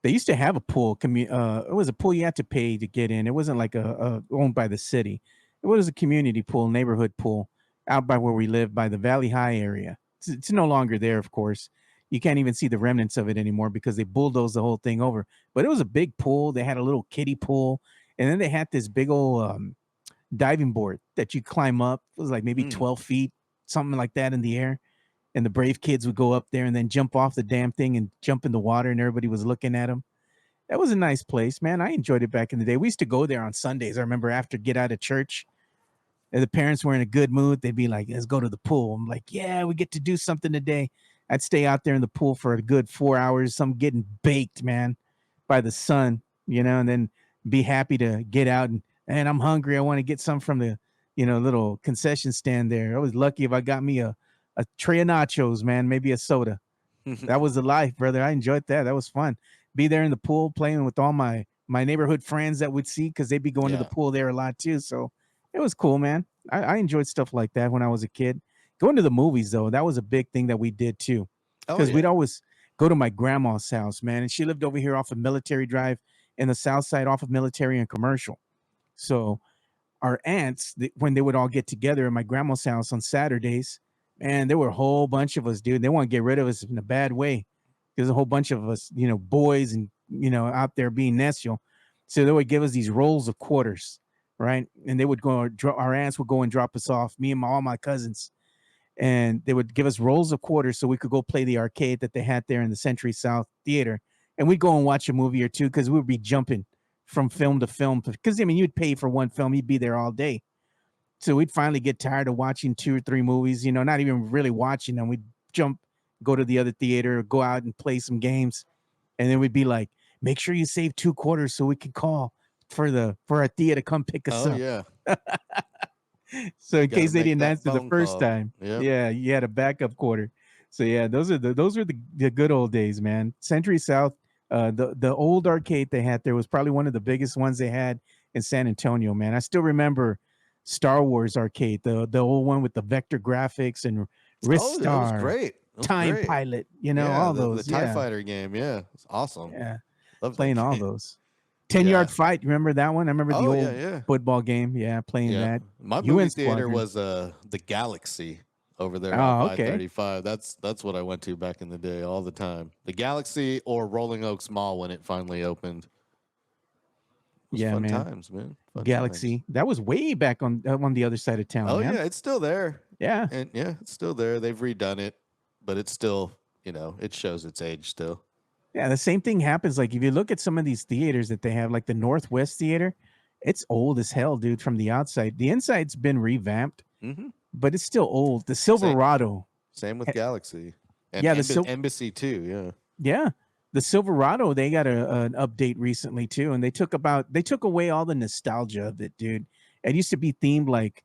they used to have a pool. It was a pool you had to pay to get in. It wasn't like a owned by the city. It was a community pool, neighborhood pool, out by where we live, by the Valley High area. It's no longer there, of course. You can't even see the remnants of it anymore because they bulldozed the whole thing over. But it was a big pool. They had a little kiddie pool, and then they had this big old diving board that you climb up. It was like maybe 12 feet, something like that in the air. And the brave kids would go up there and then jump off the damn thing and jump in the water, and everybody was looking at them. That was a nice place, man. I enjoyed it back in the day. We used to go there on Sundays. I remember after get out of church, and the parents were in a good mood. They'd be like, let's go to the pool. I'm like, yeah, we get to do something today. I'd stay out there in the pool for a good 4 hours. Some getting baked, man, by the sun, and then be happy to get out and I'm hungry. I want to get some from the, little concession stand there. I was lucky if I got me a tray of nachos, man, maybe a soda. That was the life, brother. I enjoyed that. That was fun. Be there in the pool playing with all my neighborhood friends that would see because they'd be going to the pool there a lot too. So it was cool, man. I enjoyed stuff like that when I was a kid. Going to the movies, though, that was a big thing that we did too. Because we'd always go to my grandma's house, man. And she lived over here off of Military Drive in the south side off of Military and Commercial. So our aunts, when they would all get together at my grandma's house on Saturdays, and there were a whole bunch of us, dude. They want to get rid of us in a bad way. There's a whole bunch of us, boys and, out there being nestial. So they would give us these rolls of quarters, right? And they would go, our aunts would go and drop us off, me and all my cousins. And they would give us rolls of quarters so we could go play the arcade that they had there in the Century South Theater. And we'd go and watch a movie or two because we would be jumping from film to film. Because, you'd pay for one film, you'd be there all day. So we'd finally get tired of watching 2 or 3 movies, not even really watching them. We'd jump, go to the other theater, go out and play some games. And then we'd be like, make sure you save 2 quarters so we can call for our theater to come pick us up. Oh, yeah. So in case they didn't answer the first call. time, yeah, you had a backup quarter. So yeah, those were the good old days, man. Century South, the old arcade they had there was probably one of the biggest ones they had in San Antonio, man. I still remember Star Wars arcade, the old one with the vector graphics and Wrist that was Star, great. Time great. Pilot, all those. The TIE Fighter game, it's awesome. Yeah, Love playing all game. those. 10-yard fight. Remember that one? I remember the old football game. Yeah, playing that. My UN movie theater Squadron. was the Galaxy over there Oh, on okay. 535. That's what I went to back in the day all the time. The Galaxy or Rolling Oaks Mall when it finally opened. It was fun times, man. Fun Galaxy. times. That was way back on the other side of town. Oh man. yeah, it's still there. Yeah. And it's still there. They've redone it, but it's still, it shows its age still. Yeah, the same thing happens. Like if you look at some of these theaters that they have, like the Northwest Theater, it's old as hell, dude, from the outside. The inside's been revamped, but it's still old. The Silverado. Same with Galaxy. And yeah, Embassy too, yeah. Yeah. The Silverado, they got an update recently too, and they took away all the nostalgia of it, dude. It used to be themed like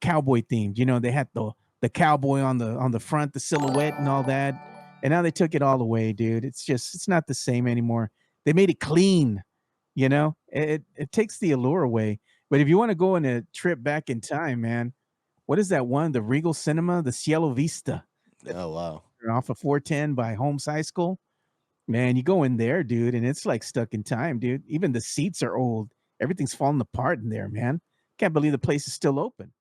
cowboy themed. They had the cowboy on the front, the silhouette and all that. And now they took it all away, dude. It's not the same anymore. They made it clean, It takes the allure away. But if you want to go on a trip back in time, man, what is that one? The Regal Cinema, the Cielo Vista. Oh wow. Off of 410 by Holmes High School. Man, you go in there, dude, and it's like stuck in time, dude. Even the seats are old. Everything's falling apart in there, man. Can't believe the place is still open.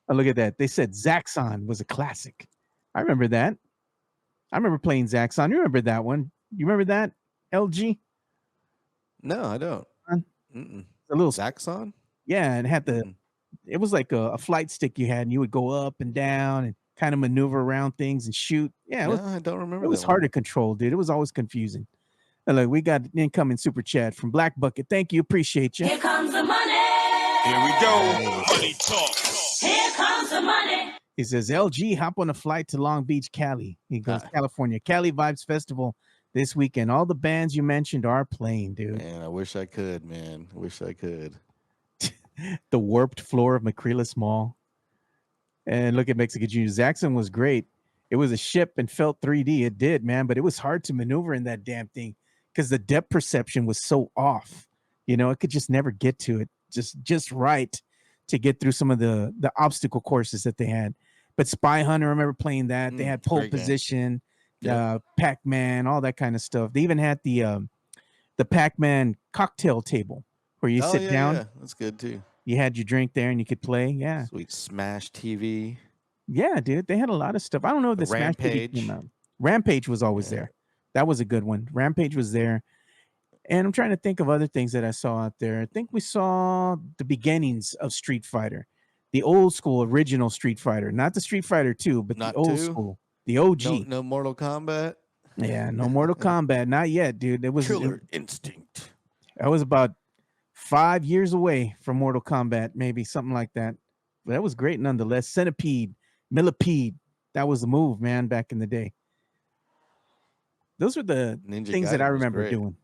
Oh, look at that. They said Zaxxon was a classic. I remember that. I remember playing Zaxxon. You remember that one? You remember that, LG? No, I don't. A little Zaxxon? Yeah, and it had it was like a flight stick you had, and you would go up and down and kind of maneuver around things and shoot. Yeah, No, I don't remember it was that hard one. to control, dude. It was always confusing. And look, we got an incoming super chat from Black Bucket. Thank you. Appreciate you. Here comes the money. Here we go. Money talk. Here comes the money. He says, LG, hop on a flight to Long Beach, Cali. He goes, California. Cali Vibes Festival this weekend. All the bands you mentioned are playing, dude. Man, I wish I could, man. I wish I could. The warped floor of McCreeless Mall. And look at Mexican Junior. Zaxxon was great. It was a ship and felt 3D. It did, man, but it was hard to maneuver in that damn thing because the depth perception was so off. You know, it could just never get to it just right to get through some of the obstacle courses that they had. But Spy Hunter, I remember playing that. They had Pole Position, Pac-Man, all that kind of stuff. They even had the Pac-Man cocktail table where you sit down. Yeah, that's good too. You had your drink there and you could play. Yeah. Sweet Smash TV. Yeah, dude. They had a lot of stuff. I don't know if the Smash TV came out. Rampage was always there. That was a good one. Rampage was there. And I'm trying to think of other things that I saw out there. I think we saw the beginnings of Street Fighter, the old school original Street Fighter, not the Street Fighter 2, but Not the old 2? school, the OG. No Mortal Kombat. Yeah, no Mortal Kombat, not yet, dude. It was Killer Instinct. I was about 5 years away from Mortal Kombat, maybe something like that. But that was great nonetheless. Centipede, Millipede, that was the move, man, back in the day. Those were the Ninja things Gaiden that I was remember great.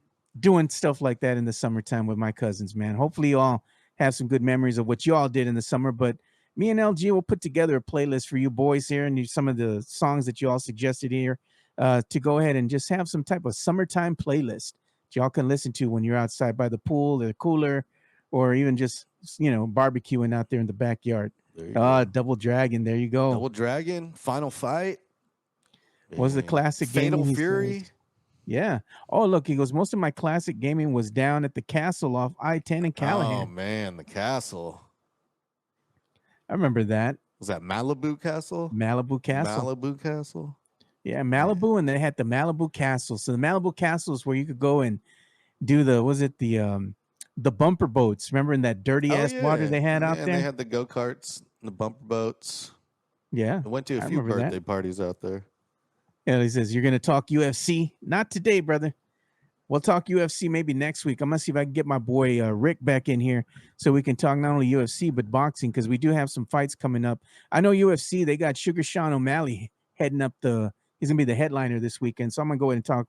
doing stuff like that in the summertime with my cousins, man. Hopefully you all have some good memories of what you all did in the summer. But me and LG will put together a playlist for you boys here and some of the songs that you all suggested here to go ahead and just have some type of summertime playlist that y'all can listen to when you're outside by the pool, the cooler, or even just, you know, barbecuing out there in the backyard. Double Dragon, there you go. Double Dragon, Final Fight. Was the classic Fatal gaming Fury. Yeah. Oh, look, he goes, most of my classic gaming was down at the castle off I-10 in Callahan. Oh man, the castle. I remember that. Was that Malibu Castle? Malibu Castle. Malibu Castle. Yeah, Malibu, and they had the Malibu Castle. So the Malibu Castle is where you could go and do the bumper boats. Remember in that dirty ass water they had out there? And they had the go-karts, and the bumper boats. Yeah. I went to a few remember birthday parties out there. And he says, you're going to talk UFC? Not today, brother. We'll talk UFC maybe next week. I'm going to see if I can get my boy Rick back in here so we can talk not only UFC, but boxing, because we do have some fights coming up. I know UFC, they got Sugar Sean O'Malley heading up he's going to be the headliner this weekend. So I'm going to go ahead and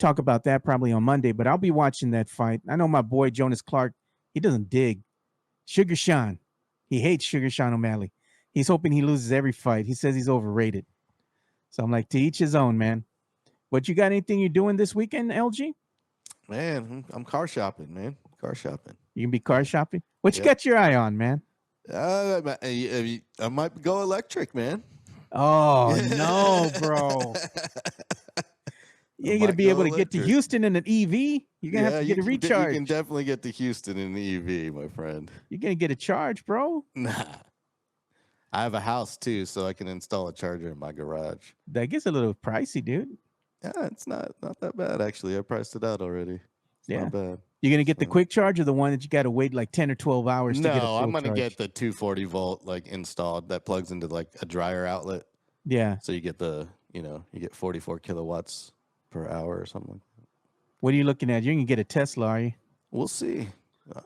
talk about that probably on Monday, but I'll be watching that fight. I know my boy Jonas Clark, he doesn't dig Sugar Sean. He hates Sugar Sean O'Malley. He's hoping he loses every fight. He says he's overrated. So I'm like, to each his own, man. But you got anything you're doing this weekend, LG? Man, I'm car shopping, man. Car shopping. You can be car shopping? What you got your eye on, man? I might go electric, man. Oh, no, bro. You ain't going to be able to get to Houston in an EV? You're going to have to get a recharge. You can definitely get to Houston in an EV, my friend. You're going to get a charge, bro? Nah. I have a house, too, so I can install a charger in my garage. That gets a little pricey, dude. Yeah, it's not that bad, actually. I priced it out already. It's not bad. You're going to get the quick charge or the one that you got to wait like 10 or 12 hours to get a full I'm going to charge? get the 240 volt like installed that plugs into like a dryer outlet. Yeah. So you get you get 44 kilowatts per hour or something. What are you looking at? You're going to get a Tesla, are you? We'll see.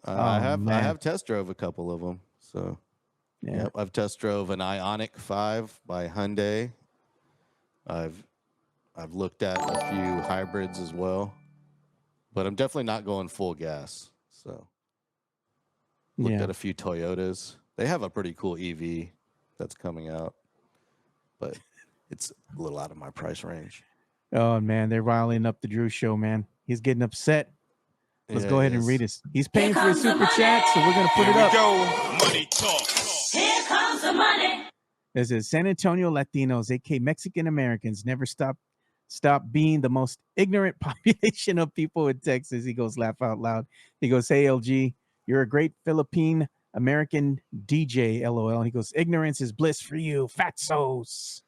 I have test drove a couple of them. So yeah. Yep, I've test drove an Ioniq 5 by Hyundai. I've looked at a few hybrids as well, but I'm definitely not going full gas. So looked at a few Toyotas. They have a pretty cool EV that's coming out, but it's a little out of my price range. Oh man, they're riling up the Drew show, man. He's getting upset. Let's go ahead and read this. He's paying for his super chat, so we're gonna put it up. Here we go. Money talk. Here comes the money. This is San Antonio Latinos, aka Mexican Americans, never stop being the most ignorant population of people in Texas. He goes, laugh out loud. He goes, hey LG, you're a great Philippine American DJ, LOL. He goes, ignorance is bliss for you, fatsos.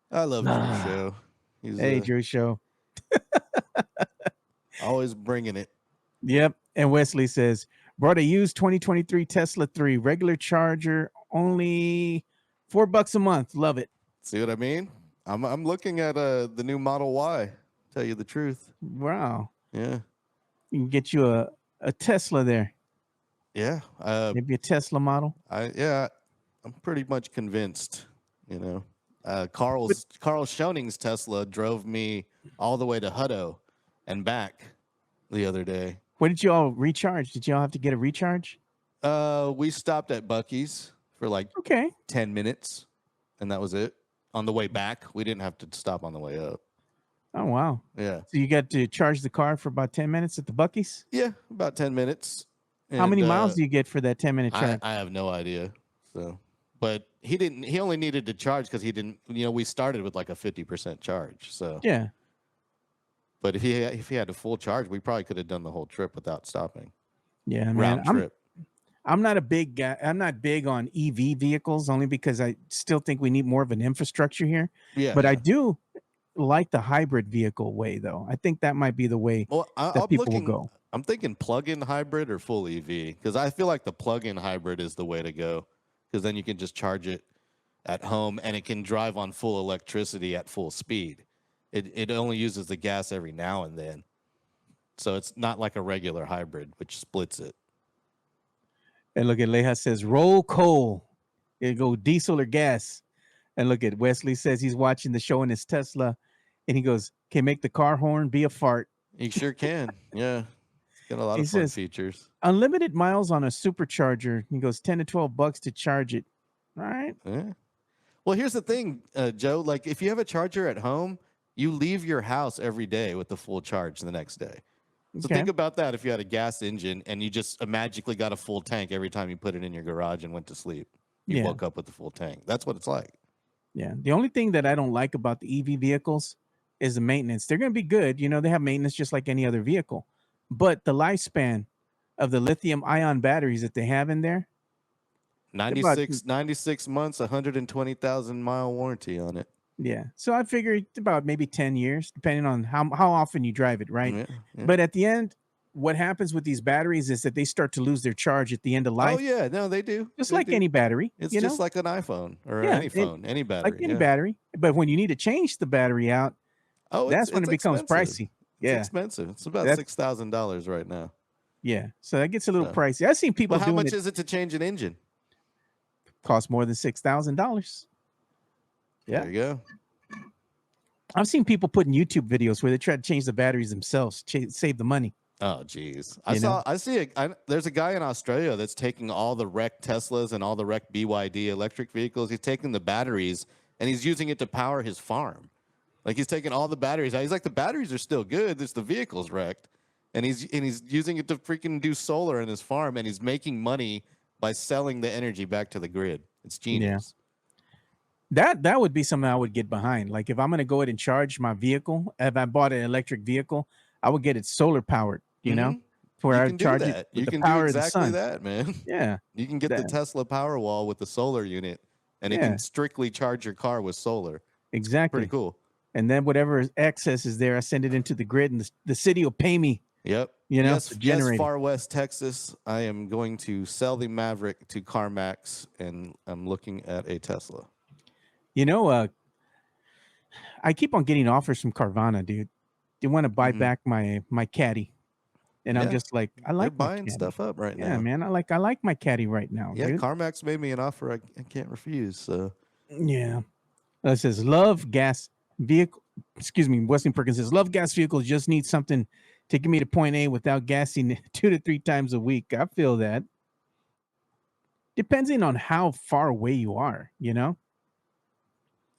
I love Drew show. Hey, Drew show. Always bringing it. Yep. And Wesley says, brought a used 2023 Tesla 3 regular charger only $4 a month. Love it. See what I mean? I'm looking at the new Model Y. Tell you the truth. Wow. Yeah. You can get you a Tesla there. Yeah. Maybe a Tesla model. I'm pretty much convinced. Carl Schoning's Tesla drove me all the way to Hutto and back the other day. Where did you all recharge? Did you all have to get a recharge? We stopped at Buc-ee's for like 10 minutes, and that was it. On the way back, we didn't have to stop on the way up. Oh, wow. Yeah. So you got to charge the car for about 10 minutes at the Buc-ee's? Yeah, about 10 minutes. How many miles do you get for that 10-minute charge? I have no idea. So, but he only needed to charge because he didn't, we started with like a 50% charge. So, yeah. But if he had a full charge, we probably could have done the whole trip without stopping. Yeah, man. Round trip. I'm not a big guy. I'm not big on EV vehicles only because I still think we need more of an infrastructure here. Yeah. But I do like the hybrid vehicle way, though. I think that might be the way that people will go. I'm thinking plug-in hybrid or full EV because I feel like the plug-in hybrid is the way to go because then you can just charge it at home and it can drive on full electricity at full speed. It only uses the gas every now and then. So it's not like a regular hybrid, which splits it. And look at Leha says, roll coal. It go diesel or gas. And look at Wesley says he's watching the show in his Tesla. And he goes, can make the car horn be a fart. You sure can. Yeah. It's got a lot of fun features. Unlimited miles on a supercharger. He goes, $10 to $12 to charge it. All right. Yeah. Well, here's the thing, Joe. Like, if you have a charger at home, you leave your house every day with the full charge the next day. So think about that if you had a gas engine and you just magically got a full tank every time you put it in your garage and went to sleep. You woke up with the full tank. That's what it's like. Yeah. The only thing that I don't like about the EV vehicles is the maintenance. They're going to be good. They have maintenance just like any other vehicle. But the lifespan of the lithium ion batteries that they have in there, 96 months, 120,000 mile warranty on it. Yeah. So I figured about maybe 10 years, depending on how often you drive it, right? Yeah. But at the end, what happens with these batteries is that they start to lose their charge at the end of life. Oh, yeah. No, they do. Just like any battery. It's just like an iPhone or any phone, any battery. Like any battery. But when you need to change the battery out, that's when it becomes pricey. It's expensive. It's about $6,000 right now. Yeah. So that gets a little pricey. I've seen people how much is it to change an engine? Costs more than $6,000. Yeah. There you go. I've seen people put in YouTube videos where they try to change the batteries themselves, save the money. Oh, geez. There's a guy in Australia that's taking all the wrecked Teslas and all the wrecked BYD electric vehicles. He's taking the batteries and he's using it to power his farm. Like he's taking all the batteries out. He's like, the batteries are still good. It's the vehicle's wrecked. And he's using it to freaking do solar in his farm. And he's making money by selling the energy back to the grid. It's genius. Yeah. That would be something I would get behind. Like if I'm going to go ahead and charge my vehicle, if I bought an electric vehicle, I would get it solar powered, where I charge it with the power of the sun. You can do exactly that, man. Yeah. You can get the Tesla Powerwall with the solar unit and it can strictly charge your car with solar. Exactly. Pretty cool. And then whatever excess is there, I send it into the grid and the city will pay me. Yep. Yes, Far West Texas. I am going to sell the Maverick to CarMax and I'm looking at a Tesla. I keep on getting offers from Carvana, dude. They want to buy back my caddy. And I'm just like, I like buying stuff up right now. Yeah, man. I like my caddy right now. Yeah, dude. CarMax made me an offer I can't refuse. So yeah. It says love gas vehicle. Excuse me, Wesley Perkins says love gas vehicles, just need something to get me to point A without gassing 2 to 3 times a week. I feel that. Depending on how far away you are,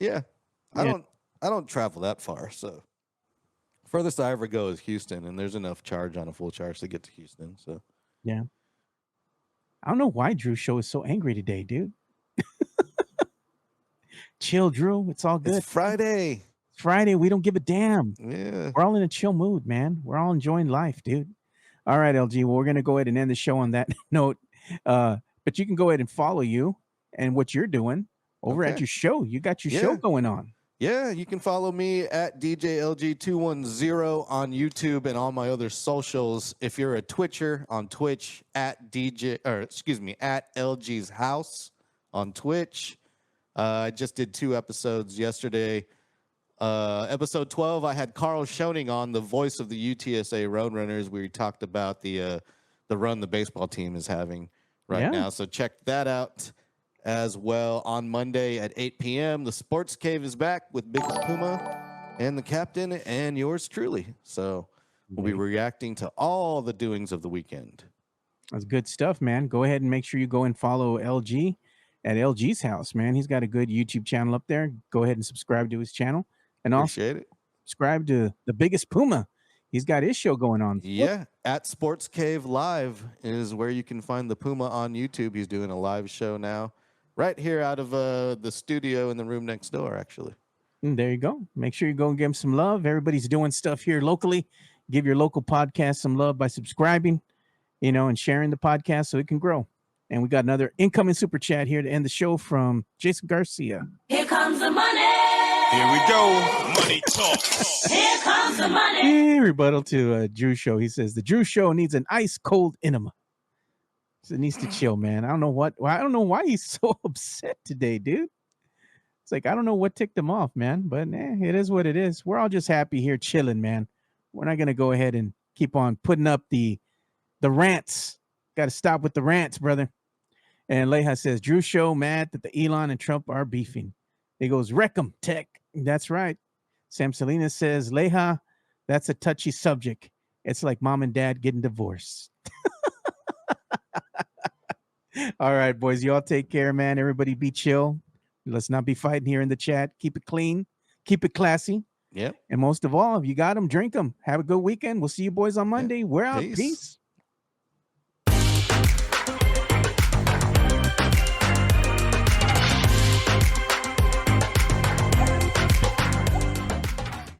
Yeah. I don't travel that far, so furthest I ever go is Houston, and there's enough charge on a full charge to get to Houston. So yeah. I don't know why Drew's show is so angry today, dude. Chill, Drew. It's all good. It's Friday. It's Friday. We don't give a damn. Yeah. We're all in a chill mood, man. We're all enjoying life, dude. All right, LG. Well, we're gonna go ahead and end the show on that note. But you can go ahead and follow you and what you're doing over at your show. You got your show going on. Yeah, you can follow me at DJLG210 on YouTube and all my other socials. If you're a Twitcher on Twitch at LG's House on Twitch. I just did 2 episodes yesterday. Episode 12, I had Carl Schoening on, the voice of the UTSA Roadrunners. We talked about the run the baseball team is having right now. So check that out as well. On Monday at 8 p.m., the Sports Cave is back with Big Puma and the captain and yours truly. So we'll be reacting to all the doings of the weekend. That's good stuff, man. Go ahead and make sure you go and follow LG at LG's house, man. He's got a good YouTube channel up there. Go ahead and subscribe to his channel. And also subscribe to the biggest Puma. He's got his show going on. Yeah, at Sports Cave Live is where you can find the Puma on YouTube. He's doing a live show now, right here out of the studio in the room next door, actually. And there you go. Make sure you go and give him some love. Everybody's doing stuff here locally. Give your local podcast some love by subscribing, and sharing the podcast so it can grow. And we got another incoming super chat here to end the show from Jason Garcia. Here comes the money. Here we go. Money talk. Here comes the money. Hey, rebuttal to Drew Show. He says the Drew Show needs an ice cold enema. So it needs to chill, man. I don't know why he's so upset today, dude. It's like, I don't know what ticked him off, man. But it is what it is. We're all just happy here chilling, man. We're not gonna go ahead and keep on putting up the rants. Got to stop with the rants, brother. And Leha says, Drew Show mad that the Elon and Trump are beefing. He goes, wreck 'em, tech. That's right. Sam Salinas says, Leha, that's a touchy subject. It's like mom and dad getting divorced. All right, boys. Y'all take care, man. Everybody be chill. Let's not be fighting here in the chat. Keep it clean. Keep it classy. Yep. And most of all, if you got them, drink them. Have a good weekend. We'll see you boys on Monday. We're out. Peace.